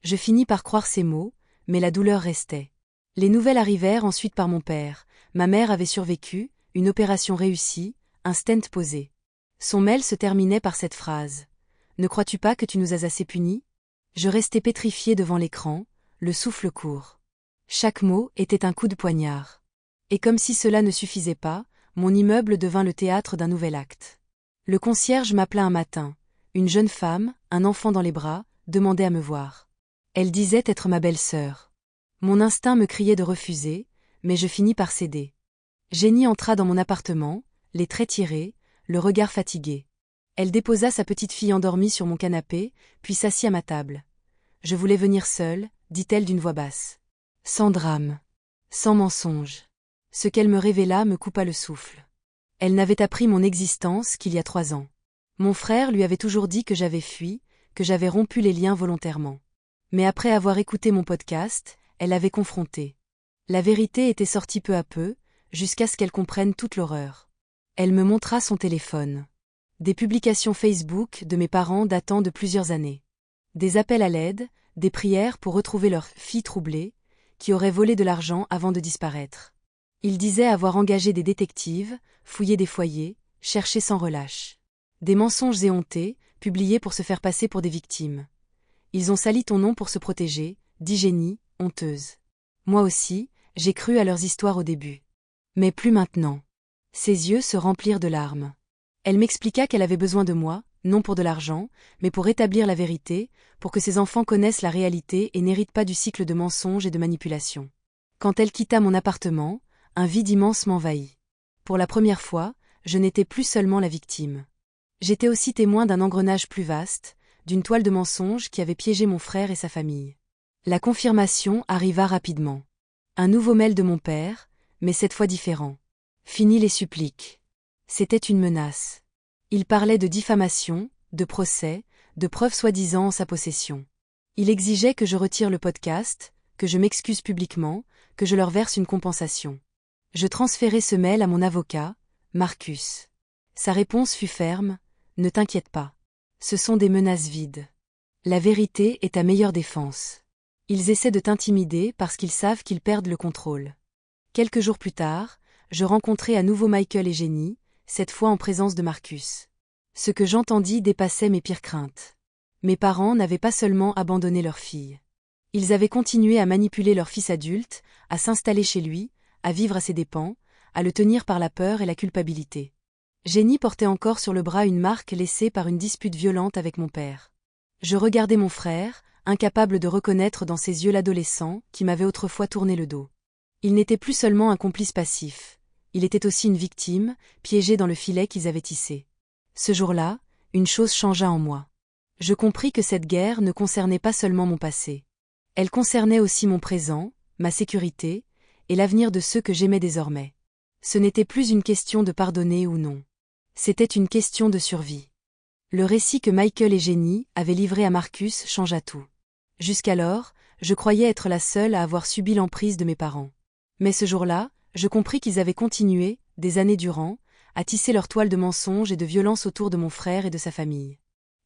Je finis par croire ces mots, mais la douleur restait. Les nouvelles arrivèrent ensuite par mon père. Ma mère avait survécu, une opération réussie, un stent posé. Son mail se terminait par cette phrase. Ne crois-tu pas que tu nous as assez punis ? Je restais pétrifié devant l'écran, le souffle court. Chaque mot était un coup de poignard. Et comme si cela ne suffisait pas, mon immeuble devint le théâtre d'un nouvel acte. Le concierge m'appela un matin. Une jeune femme, un enfant dans les bras, demandait à me voir. Elle disait être ma belle-sœur. Mon instinct me criait de refuser, mais je finis par céder. Jenny entra dans mon appartement, les traits tirés, le regard fatigué. Elle déposa sa petite fille endormie sur mon canapé, puis s'assit à ma table. Je voulais venir seule, dit-elle d'une voix basse. Sans drame. Sans mensonge. Ce qu'elle me révéla me coupa le souffle. Elle n'avait appris mon existence qu'il y a 3 ans. Mon frère lui avait toujours dit que j'avais fui, que j'avais rompu les liens volontairement. Mais après avoir écouté mon podcast, elle l'avait confronté. La vérité était sortie peu à peu, jusqu'à ce qu'elle comprenne toute l'horreur. Elle me montra son téléphone. Des publications Facebook de mes parents datant de plusieurs années. Des appels à l'aide, des prières pour retrouver leur fille troublée, qui aurait volé de l'argent avant de disparaître. Ils disaient avoir engagé des détectives, fouillé des foyers, cherché sans relâche. Des mensonges éhontés, publiés pour se faire passer pour des victimes. Ils ont sali ton nom pour se protéger, dit Jenny, honteuse. Moi aussi, j'ai cru à leurs histoires au début. Mais plus maintenant. Ses yeux se remplirent de larmes. Elle m'expliqua qu'elle avait besoin de moi, non pour de l'argent, mais pour établir la vérité, pour que ses enfants connaissent la réalité et n'héritent pas du cycle de mensonges et de manipulations. Quand elle quitta mon appartement, un vide immense m'envahit. Pour la première fois, je n'étais plus seulement la victime. J'étais aussi témoin d'un engrenage plus vaste, d'une toile de mensonges qui avait piégé mon frère et sa famille. La confirmation arriva rapidement. Un nouveau mail de mon père, mais cette fois différent. Fini les suppliques. C'était une menace. Il parlait de diffamation, de procès, de preuves soi-disant en sa possession. Il exigeait que je retire le podcast, que je m'excuse publiquement, que je leur verse une compensation. Je transférai ce mail à mon avocat, Marcus. Sa réponse fut ferme, « Ne t'inquiète pas. Ce sont des menaces vides. La vérité est ta meilleure défense. Ils essaient de t'intimider parce qu'ils savent qu'ils perdent le contrôle. » Quelques jours plus tard, je rencontrai à nouveau Michael et Jenny, cette fois en présence de Marcus. Ce que j'entendis dépassait mes pires craintes. Mes parents n'avaient pas seulement abandonné leur fille. Ils avaient continué à manipuler leur fils adulte, à s'installer chez lui, à vivre à ses dépens, à le tenir par la peur et la culpabilité. Jenny portait encore sur le bras une marque laissée par une dispute violente avec mon père. Je regardais mon frère, incapable de reconnaître dans ses yeux l'adolescent qui m'avait autrefois tourné le dos. Il n'était plus seulement un complice passif, il était aussi une victime, piégée dans le filet qu'ils avaient tissé. Ce jour-là, une chose changea en moi. Je compris que cette guerre ne concernait pas seulement mon passé. Elle concernait aussi mon présent, ma sécurité, et l'avenir de ceux que j'aimais désormais. Ce n'était plus une question de pardonner ou non. C'était une question de survie. Le récit que Michael et Jenny avaient livré à Marcus changea tout. Jusqu'alors, je croyais être la seule à avoir subi l'emprise de mes parents. Mais ce jour-là, je compris qu'ils avaient continué, des années durant, à tisser leur toile de mensonges et de violence autour de mon frère et de sa famille.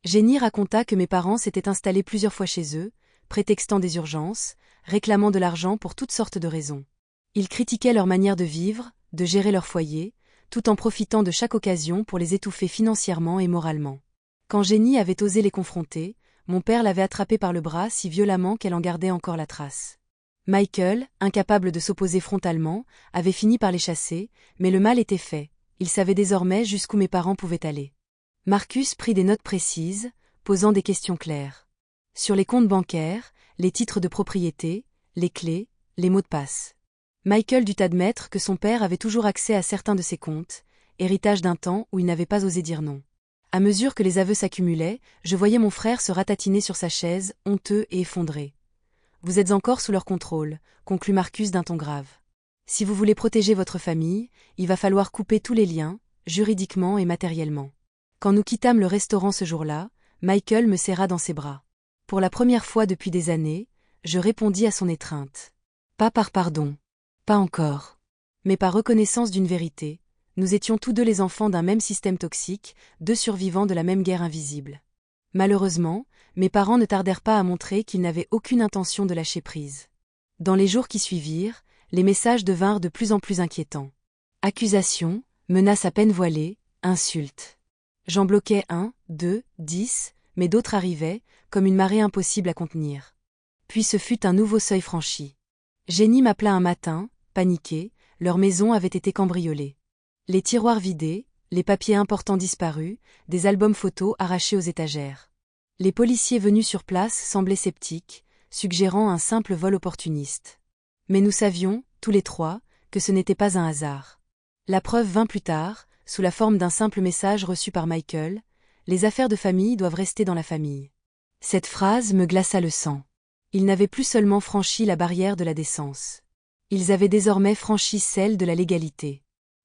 Jenny raconta que mes parents s'étaient installés plusieurs fois chez eux, prétextant des urgences, réclamant de l'argent pour toutes sortes de raisons. Ils critiquaient leur manière de vivre, de gérer leur foyer, tout en profitant de chaque occasion pour les étouffer financièrement et moralement. Quand Jenny avait osé les confronter, mon père l'avait attrapée par le bras si violemment qu'elle en gardait encore la trace. Michael, incapable de s'opposer frontalement, avait fini par les chasser, mais le mal était fait, il savait désormais jusqu'où mes parents pouvaient aller. Marcus prit des notes précises, posant des questions claires. Sur les comptes bancaires, les titres de propriété, les clés, les mots de passe. Michael dut admettre que son père avait toujours accès à certains de ses comptes, héritage d'un temps où il n'avait pas osé dire non. À mesure que les aveux s'accumulaient, je voyais mon frère se ratatiner sur sa chaise, honteux et effondré. « Vous êtes encore sous leur contrôle », conclut Marcus d'un ton grave. « Si vous voulez protéger votre famille, il va falloir couper tous les liens, juridiquement et matériellement. » Quand nous quittâmes le restaurant ce jour-là, Michael me serra dans ses bras. Pour la première fois depuis des années, je répondis à son étreinte. Pas par pardon. Pas encore. Mais par reconnaissance d'une vérité, nous étions tous deux les enfants d'un même système toxique, deux survivants de la même guerre invisible. Malheureusement, mes parents ne tardèrent pas à montrer qu'ils n'avaient aucune intention de lâcher prise. Dans les jours qui suivirent, les messages devinrent de plus en plus inquiétants. Accusations, menaces à peine voilées, insultes. J'en bloquais 1, 2, 10, mais d'autres arrivaient, comme une marée impossible à contenir. Puis ce fut un nouveau seuil franchi. Jenny m'appela un matin, paniquée, leur maison avait été cambriolée. Les tiroirs vidés, les papiers importants disparus, des albums photos arrachés aux étagères. Les policiers venus sur place semblaient sceptiques, suggérant un simple vol opportuniste. Mais nous savions, tous les trois, que ce n'était pas un hasard. La preuve vint plus tard, sous la forme d'un simple message reçu par Michael, « Les affaires de famille doivent rester dans la famille ». Cette phrase me glaça le sang. Ils n'avaient plus seulement franchi la barrière de la décence. Ils avaient désormais franchi celle de la légalité.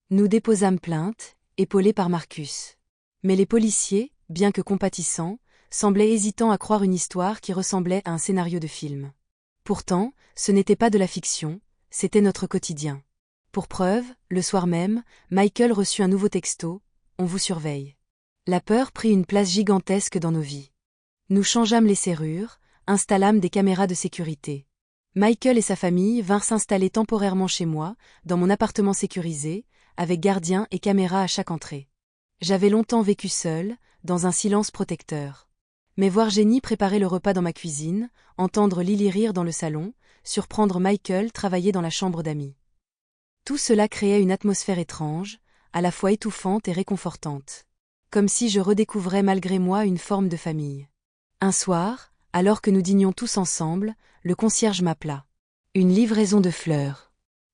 Nous déposâmes plainte, épaulés par Marcus. Mais les policiers, bien que compatissants, semblaient hésitants à croire une histoire qui ressemblait à un scénario de film. Pourtant, ce n'était pas de la fiction, c'était notre quotidien. Pour preuve, le soir même, Michael reçut un nouveau texto, « On vous surveille ». La peur prit une place gigantesque dans nos vies. Nous changeâmes les serrures, installâmes des caméras de sécurité. Michael et sa famille vinrent s'installer temporairement chez moi, dans mon appartement sécurisé, avec gardien et caméra à chaque entrée. J'avais longtemps vécu seul, dans un silence protecteur. Mais voir Jenny préparer le repas dans ma cuisine, entendre Lily rire dans le salon, surprendre Michael travailler dans la chambre d'amis. Tout cela créait une atmosphère étrange, à la fois étouffante et réconfortante. Comme si je redécouvrais malgré moi une forme de famille. Un soir, alors que nous dînions tous ensemble, le concierge m'appela. Une livraison de fleurs.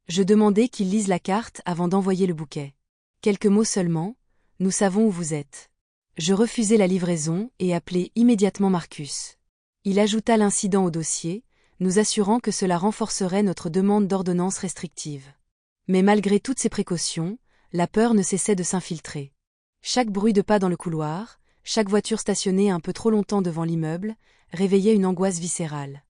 Je demandai qu'il lise la carte avant d'envoyer le bouquet. Quelques mots seulement, « Nous savons où vous êtes ». Je refusai la livraison et appelai immédiatement Marcus. Il ajouta l'incident au dossier, nous assurant que cela renforcerait notre demande d'ordonnance restrictive. Mais malgré toutes ces précautions, la peur ne cessait de s'infiltrer. Chaque bruit de pas dans le couloir, chaque voiture stationnée un peu trop longtemps devant l'immeuble, réveillait une angoisse viscérale.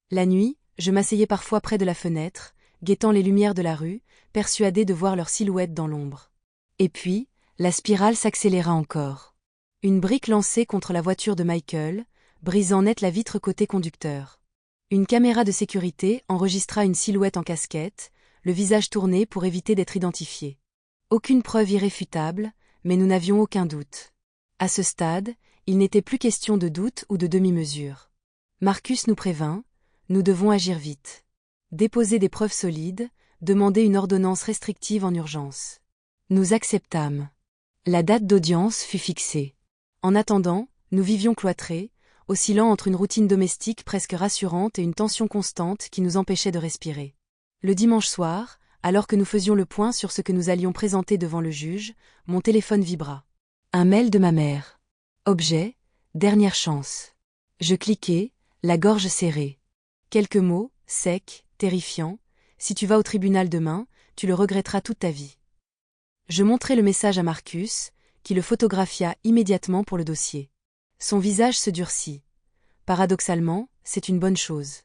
La nuit, je m'asseyais parfois près de la fenêtre, guettant les lumières de la rue, persuadé de voir leur silhouette dans l'ombre. Et puis, la spirale s'accéléra encore. Une brique lancée contre la voiture de Michael, brisant net la vitre côté conducteur. Une caméra de sécurité enregistra une silhouette en casquette, le visage tourné pour éviter d'être identifié. Aucune preuve irréfutable, mais nous n'avions aucun doute. À ce stade, il n'était plus question de doute ou de demi-mesure. Marcus nous prévint, nous devons agir vite. Déposer des preuves solides, demander une ordonnance restrictive en urgence. Nous acceptâmes. La date d'audience fut fixée. En attendant, nous vivions cloîtrés, oscillant entre une routine domestique presque rassurante et une tension constante qui nous empêchait de respirer. Le dimanche soir, alors que nous faisions le point sur ce que nous allions présenter devant le juge, mon téléphone vibra. Un mail de ma mère. Objet, dernière chance. Je cliquai, la gorge serrée. Quelques mots, secs, terrifiants. Si tu vas au tribunal demain, tu le regretteras toute ta vie. Je montrai le message à Marcus, qui le photographia immédiatement pour le dossier. Son visage se durcit. Paradoxalement, c'est une bonne chose.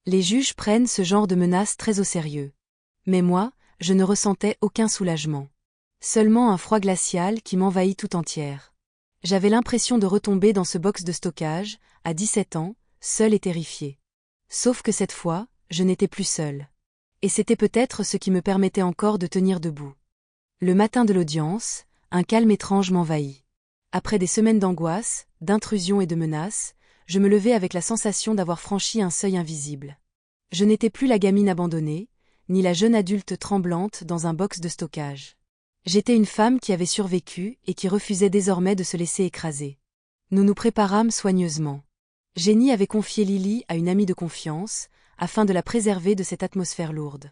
Les juges prennent ce genre de menaces très au sérieux. Mais moi, je ne ressentais aucun soulagement. Seulement un froid glacial qui m'envahit tout entière. J'avais l'impression de retomber dans ce box de stockage, à 17 ans, seule et terrifiée. Sauf que cette fois, je n'étais plus seule. Et c'était peut-être ce qui me permettait encore de tenir debout. Le matin de l'audience, un calme étrange m'envahit. Après des semaines d'angoisse, d'intrusion et de menaces, je me levai avec la sensation d'avoir franchi un seuil invisible. Je n'étais plus la gamine abandonnée, ni la jeune adulte tremblante dans un box de stockage. J'étais une femme qui avait survécu et qui refusait désormais de se laisser écraser. Nous nous préparâmes soigneusement. Jenny avait confié Lily à une amie de confiance, afin de la préserver de cette atmosphère lourde.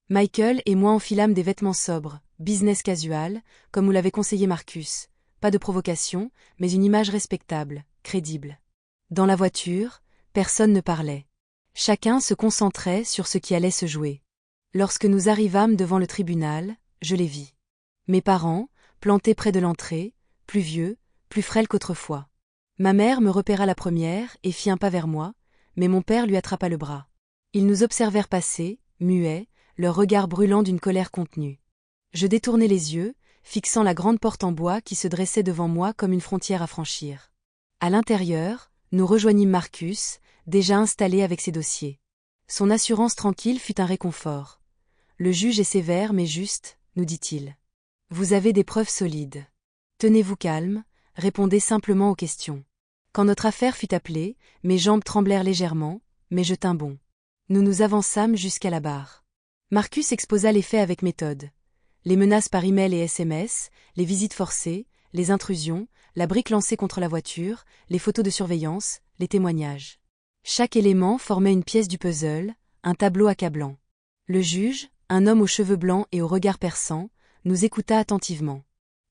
Michael et moi enfilâmes des vêtements sobres, business casual, comme nous l'avait conseillé Marcus. Pas de provocation, mais une image respectable, crédible. Dans la voiture, personne ne parlait. Chacun se concentrait sur ce qui allait se jouer. Lorsque nous arrivâmes devant le tribunal, je les vis. Mes parents, plantés près de l'entrée, plus vieux, plus frêles qu'autrefois. Ma mère me repéra la première et fit un pas vers moi, mais mon père lui attrapa le bras. Ils nous observèrent passer, muets, leurs regards brûlants d'une colère contenue. Je détournai les yeux, fixant la grande porte en bois qui se dressait devant moi comme une frontière à franchir. À l'intérieur, nous rejoignîmes Marcus, déjà installé avec ses dossiers. Son assurance tranquille fut un réconfort. Le juge est sévère mais juste, nous dit-il. Vous avez des preuves solides. Tenez-vous calme, répondez simplement aux questions. Quand notre affaire fut appelée, mes jambes tremblèrent légèrement, mais je tins bon. Nous nous avançâmes jusqu'à la barre. Marcus exposa les faits avec méthode. Les menaces par email et SMS, les visites forcées, les intrusions, la brique lancée contre la voiture, les photos de surveillance, les témoignages. Chaque élément formait une pièce du puzzle, un tableau accablant. Le juge, un homme aux cheveux blancs et au regard perçant, nous écouta attentivement.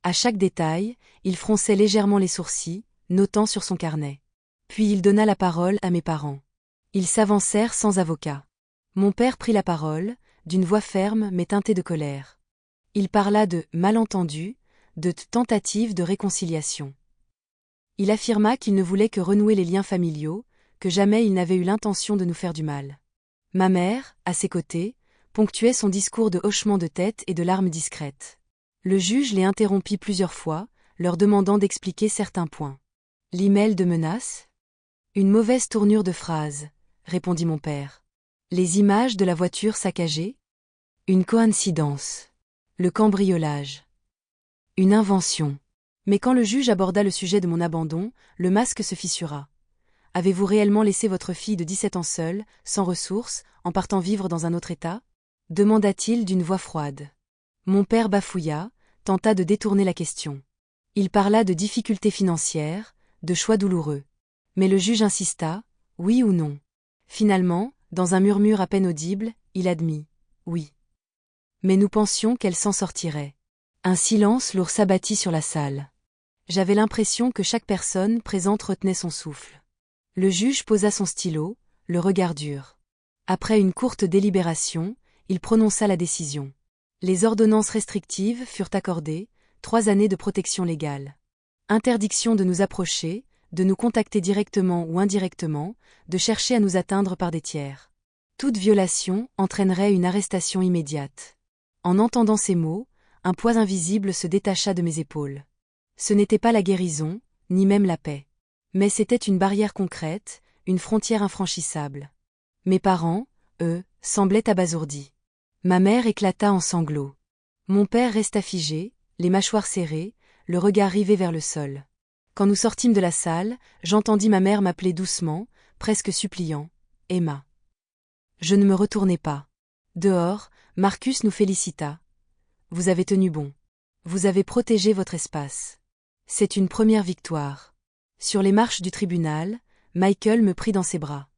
À chaque détail, il fronçait légèrement les sourcils, notant sur son carnet. Puis il donna la parole à mes parents. Ils s'avancèrent sans avocat. Mon père prit la parole, d'une voix ferme mais teintée de colère. Il parla de malentendus, de tentatives de réconciliation. Il affirma qu'il ne voulait que renouer les liens familiaux, que jamais il n'avait eu l'intention de nous faire du mal. Ma mère, à ses côtés, ponctuait son discours de hochements de tête et de larmes discrètes. Le juge les interrompit plusieurs fois, leur demandant d'expliquer certains points. L'email de menace ? Une mauvaise tournure de phrase, répondit mon père. Les images de la voiture saccagée ? Une coïncidence. Le cambriolage. Une invention. Mais quand le juge aborda le sujet de mon abandon, le masque se fissura. Avez-vous réellement laissé votre fille de 17 ans seule, sans ressources, en partant vivre dans un autre état ? Demanda-t-il d'une voix froide. Mon père bafouilla, tenta de détourner la question. Il parla de difficultés financières, de choix douloureux. Mais le juge insista, oui ou non. Finalement, dans un murmure à peine audible, il admit, oui. Mais nous pensions qu'elle s'en sortirait. Un silence lourd s'abattit sur la salle. J'avais l'impression que chaque personne présente retenait son souffle. Le juge posa son stylo, le regard dur. Après une courte délibération, il prononça la décision. Les ordonnances restrictives furent accordées, 3 années de protection légale. Interdiction de nous approcher, de nous contacter directement ou indirectement, de chercher à nous atteindre par des tiers. Toute violation entraînerait une arrestation immédiate. En entendant ces mots, un poids invisible se détacha de mes épaules. Ce n'était pas la guérison, ni même la paix. Mais c'était une barrière concrète, une frontière infranchissable. Mes parents, eux, semblaient abasourdis. Ma mère éclata en sanglots. Mon père resta figé, les mâchoires serrées, le regard rivé vers le sol. Quand nous sortîmes de la salle, j'entendis ma mère m'appeler doucement, presque suppliant, « Emma ». Je ne me retournai pas. Dehors, Marcus nous félicita. « Vous avez tenu bon. Vous avez protégé votre espace. C'est une première victoire. » Sur les marches du tribunal, Michael me prit dans ses bras.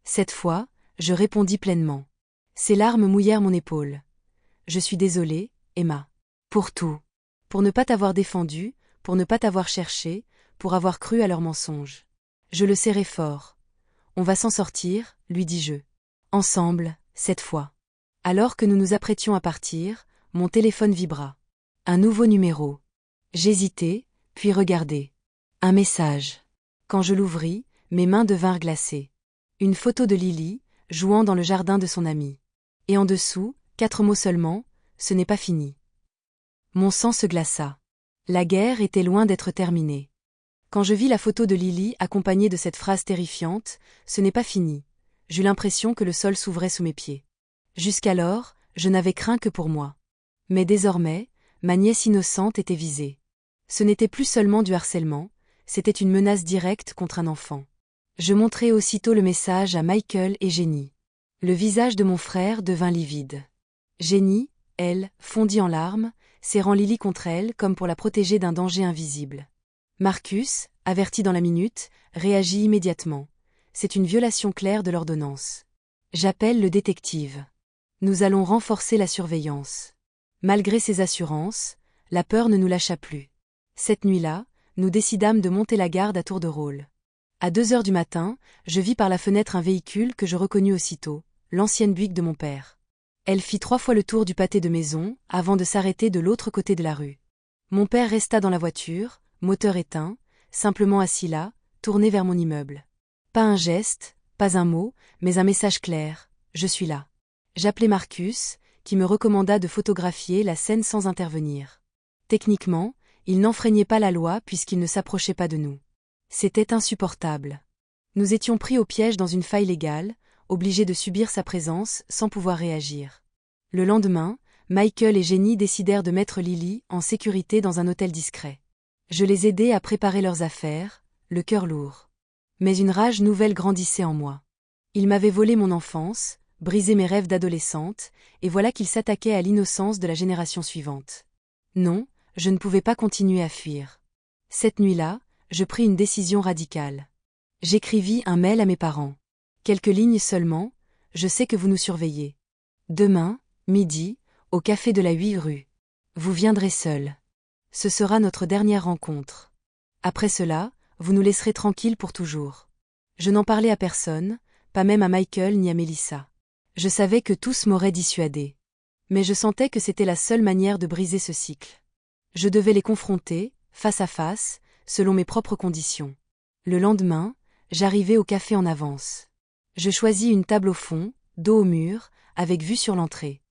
Cette fois, je répondis pleinement. Ses larmes mouillèrent mon épaule. « Je suis désolée, Emma. Pour tout. Pour ne pas t'avoir défendue, pour ne pas t'avoir cherché, pour avoir cru à leurs mensonges. » Je le serrai fort. « On va s'en sortir, lui dis-je. Ensemble, cette fois. » Alors que nous nous apprêtions à partir, mon téléphone vibra. Un nouveau numéro. J'hésitai, puis regardai. Un message. Quand je l'ouvris, mes mains devinrent glacées. Une photo de Lily, jouant dans le jardin de son amie. Et en dessous, 4 mots seulement, ce n'est pas fini. Mon sang se glaça. La guerre était loin d'être terminée. Quand je vis la photo de Lily accompagnée de cette phrase terrifiante, ce n'est pas fini. J'eus l'impression que le sol s'ouvrait sous mes pieds. Jusqu'alors, je n'avais craint que pour moi. Mais désormais, ma nièce innocente était visée. Ce n'était plus seulement du harcèlement, c'était une menace directe contre un enfant. Je montrai aussitôt le message à Michael et Jenny. Le visage de mon frère devint livide. Jenny, elle, fondit en larmes, serrant Lily contre elle comme pour la protéger d'un danger invisible. Marcus, averti dans la minute, réagit immédiatement. C'est une violation claire de l'ordonnance. J'appelle le détective. Nous allons renforcer la surveillance. Malgré ces assurances, la peur ne nous lâcha plus. Cette nuit-là, nous décidâmes de monter la garde à tour de rôle. À 2 heures du matin, je vis par la fenêtre un véhicule que je reconnus aussitôt, l'ancienne Buick de mon père. Elle fit 3 fois le tour du pâté de maison, avant de s'arrêter de l'autre côté de la rue. Mon père resta dans la voiture, moteur éteint, simplement assis là, tourné vers mon immeuble. Pas un geste, pas un mot, mais un message clair, je suis là. J'appelai Marcus, qui me recommanda de photographier la scène sans intervenir. Techniquement, il n'enfreignait pas la loi puisqu'il ne s'approchait pas de nous. C'était insupportable. Nous étions pris au piège dans une faille légale, obligés de subir sa présence sans pouvoir réagir. Le lendemain, Michael et Jenny décidèrent de mettre Lily en sécurité dans un hôtel discret. Je les aidai à préparer leurs affaires, le cœur lourd. Mais une rage nouvelle grandissait en moi. Ils m'avaient volé mon enfance, brisé mes rêves d'adolescente, et voilà qu'ils s'attaquaient à l'innocence de la génération suivante. Non, je ne pouvais pas continuer à fuir. Cette nuit-là, je pris une décision radicale. J'écrivis un mail à mes parents. Quelques lignes seulement, je sais que vous nous surveillez. Demain, midi, au café de la 8 rue. Vous viendrez seul. Ce sera notre dernière rencontre. Après cela, vous nous laisserez tranquilles pour toujours. Je n'en parlais à personne, pas même à Michael ni à Melissa. Je savais que tous m'auraient dissuadé. Mais je sentais que c'était la seule manière de briser ce cycle. Je devais les confronter, face à face, selon mes propres conditions. Le lendemain, j'arrivai au café en avance. Je choisis une table au fond, dos au mur, avec vue sur l'entrée.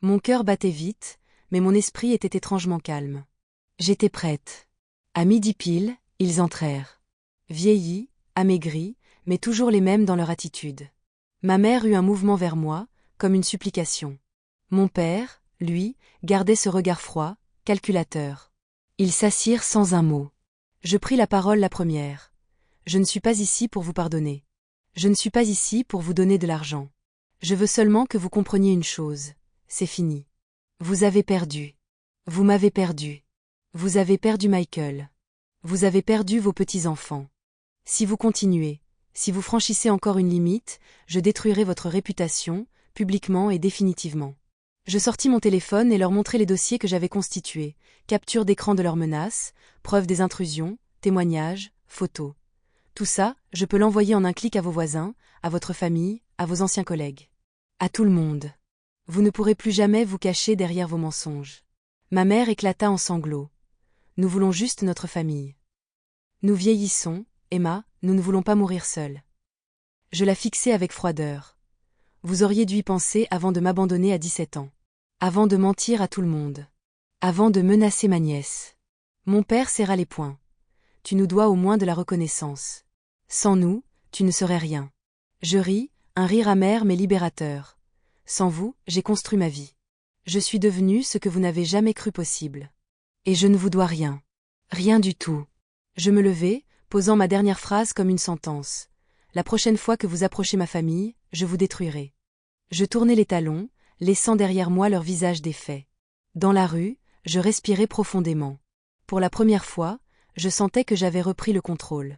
Mon cœur battait vite, mais mon esprit était étrangement calme. J'étais prête. À midi pile, ils entrèrent. Vieillis, amaigris, mais toujours les mêmes dans leur attitude. Ma mère eut un mouvement vers moi, comme une supplication. Mon père, lui, gardait ce regard froid, calculateur. Ils s'assirent sans un mot. Je pris la parole la première. Je ne suis pas ici pour vous pardonner. Je ne suis pas ici pour vous donner de l'argent. Je veux seulement que vous compreniez une chose. C'est fini. Vous avez perdu. Vous m'avez perdu. Vous avez perdu Michael. Vous avez perdu vos petits-enfants. Si vous continuez, si vous franchissez encore une limite, je détruirai votre réputation, publiquement et définitivement. Je sortis mon téléphone et leur montrai les dossiers que j'avais constitués, capture d'écran de leurs menaces, preuve des intrusions, témoignages, photos. Tout ça, je peux l'envoyer en un clic à vos voisins, à votre famille, à vos anciens collègues. À tout le monde. Vous ne pourrez plus jamais vous cacher derrière vos mensonges. Ma mère éclata en sanglots. Nous voulons juste notre famille. Nous vieillissons, Emma, nous ne voulons pas mourir seuls. Je la fixai avec froideur. Vous auriez dû y penser avant de m'abandonner à 17 ans. Avant de mentir à tout le monde. Avant de menacer ma nièce. Mon père serra les poings. Tu nous dois au moins de la reconnaissance. Sans nous, tu ne serais rien. Je ris, un rire amer mais libérateur. Sans vous, j'ai construit ma vie. Je suis devenue ce que vous n'avez jamais cru possible. Et je ne vous dois rien. Rien du tout. Je me levai, posant ma dernière phrase comme une sentence. La prochaine fois que vous approchez ma famille, je vous détruirai. Je tournai les talons, laissant derrière moi leur visage défait. Dans la rue, je respirai profondément. Pour la première fois, je sentais que j'avais repris le contrôle.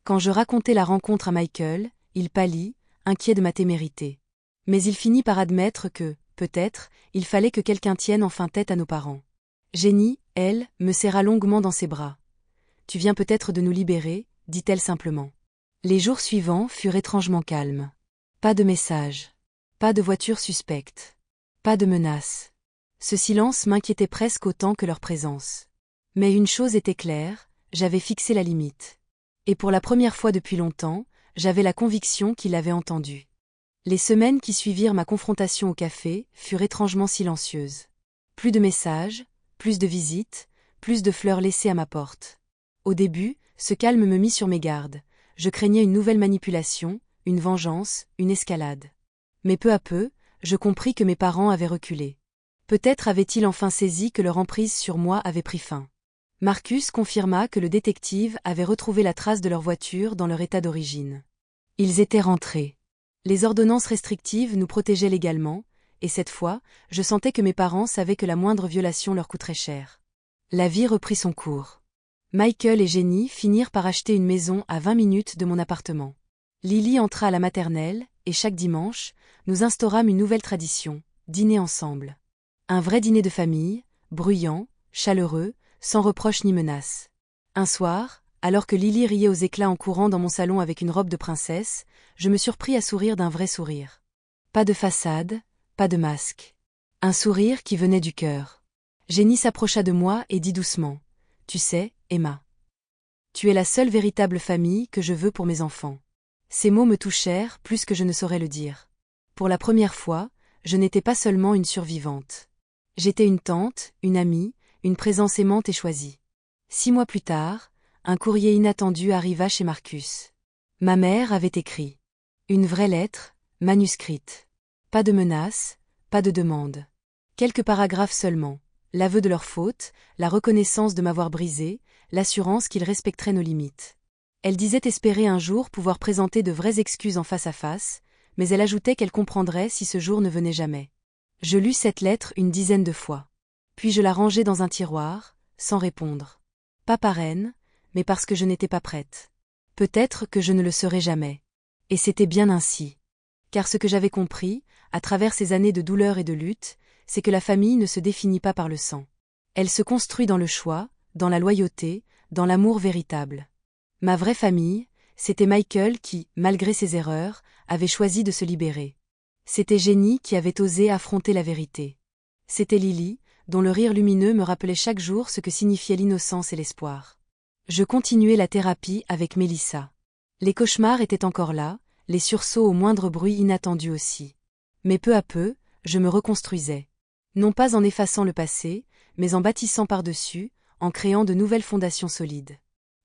Quand je racontai la rencontre à Michael, il pâlit, inquiet de ma témérité. Mais il finit par admettre que, peut-être, il fallait que quelqu'un tienne enfin tête à nos parents. Jenny, elle, me serra longuement dans ses bras. « Tu viens peut-être de nous libérer », dit-elle simplement. Les jours suivants furent étrangement calmes. Pas de messages. Pas de voitures suspectes. Pas de menaces. Ce silence m'inquiétait presque autant que leur présence. Mais une chose était claire, j'avais fixé la limite. Et pour la première fois depuis longtemps, j'avais la conviction qu'il avait entendu. Les semaines qui suivirent ma confrontation au café furent étrangement silencieuses. Plus de messages, plus de visites, plus de fleurs laissées à ma porte. Au début, Ce calme me mit sur mes gardes. Je craignais une nouvelle manipulation, une vengeance, une escalade. Mais peu à peu, je compris que mes parents avaient reculé. Peut-être avaient-ils enfin saisi que leur emprise sur moi avait pris fin. Marcus confirma que le détective avait retrouvé la trace de leur voiture dans leur état d'origine. Ils étaient rentrés. Les ordonnances restrictives nous protégeaient légalement, et cette fois, je sentais que mes parents savaient que la moindre violation leur coûterait cher. La vie reprit son cours. Michael et Jenny finirent par acheter une maison à 20 minutes de mon appartement. Lily entra à la maternelle, et chaque dimanche, nous instaurâmes une nouvelle tradition, dîner ensemble. Un vrai dîner de famille, bruyant, chaleureux, sans reproche ni menace. Un soir, alors que Lily riait aux éclats en courant dans mon salon avec une robe de princesse, je me surpris à sourire d'un vrai sourire. Pas de façade, pas de masque. Un sourire qui venait du cœur. Jenny s'approcha de moi et dit doucement : « Tu sais, Emma. Tu es la seule véritable famille que je veux pour mes enfants. » Ces mots me touchèrent plus que je ne saurais le dire. Pour la première fois, je n'étais pas seulement une survivante. J'étais une tante, une amie, une présence aimante et choisie. 6 mois plus tard, un courrier inattendu arriva chez Marcus. Ma mère avait écrit. Une vraie lettre, manuscrite. Pas de menaces, pas de demande. Quelques paragraphes seulement. L'aveu de leur faute, la reconnaissance de m'avoir brisé, l'assurance qu'ils respecteraient nos limites. Elle disait espérer un jour pouvoir présenter de vraies excuses en face à face, mais elle ajoutait qu'elle comprendrait si ce jour ne venait jamais. Je lus cette lettre une dizaine de fois. Puis je la rangeai dans un tiroir, sans répondre. Pas par haine, mais parce que je n'étais pas prête. Peut-être que je ne le serais jamais. Et c'était bien ainsi. Car ce que j'avais compris, à travers ces années de douleur et de lutte, c'est que la famille ne se définit pas par le sang. Elle se construit dans le choix, dans la loyauté, dans l'amour véritable. Ma vraie famille, c'était Michael qui, malgré ses erreurs, avait choisi de se libérer. C'était Jenny qui avait osé affronter la vérité. C'était Lily, dont le rire lumineux me rappelait chaque jour ce que signifiait l'innocence et l'espoir. Je continuais la thérapie avec Mélissa. Les cauchemars étaient encore là, les sursauts au moindre bruit inattendu aussi. Mais peu à peu, je me reconstruisais. Non pas en effaçant le passé, mais en bâtissant par-dessus, en créant de nouvelles fondations solides.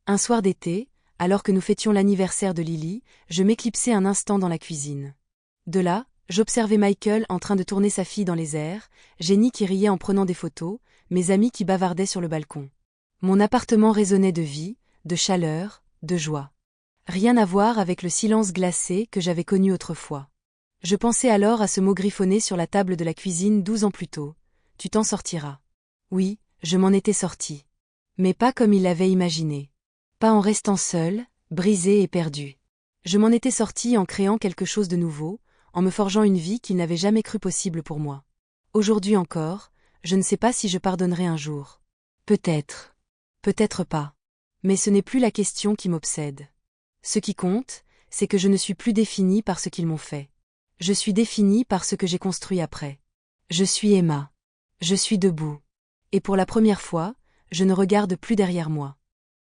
Un soir d'été, alors que nous fêtions l'anniversaire de Lily, je m'éclipsai un instant dans la cuisine. De là, j'observais Michael en train de tourner sa fille dans les airs, Jenny qui riait en prenant des photos, mes amis qui bavardaient sur le balcon. Mon appartement résonnait de vie, de chaleur, de joie. Rien à voir avec le silence glacé que j'avais connu autrefois. Je pensais alors à ce mot griffonné sur la table de la cuisine 12 ans plus tôt. Tu t'en sortiras. Oui, je m'en étais sortie. Mais pas comme il l'avait imaginé. Pas en restant seule, brisée et perdue. Je m'en étais sortie en créant quelque chose de nouveau, en me forgeant une vie qu'il n'avait jamais cru possible pour moi. Aujourd'hui encore, je ne sais pas si je pardonnerai un jour. Peut-être. Peut-être pas. Mais ce n'est plus la question qui m'obsède. Ce qui compte, c'est que je ne suis plus définie par ce qu'ils m'ont fait. Je suis définie par ce que j'ai construit après. Je suis Emma. Je suis debout. Et pour la première fois, je ne regarde plus derrière moi.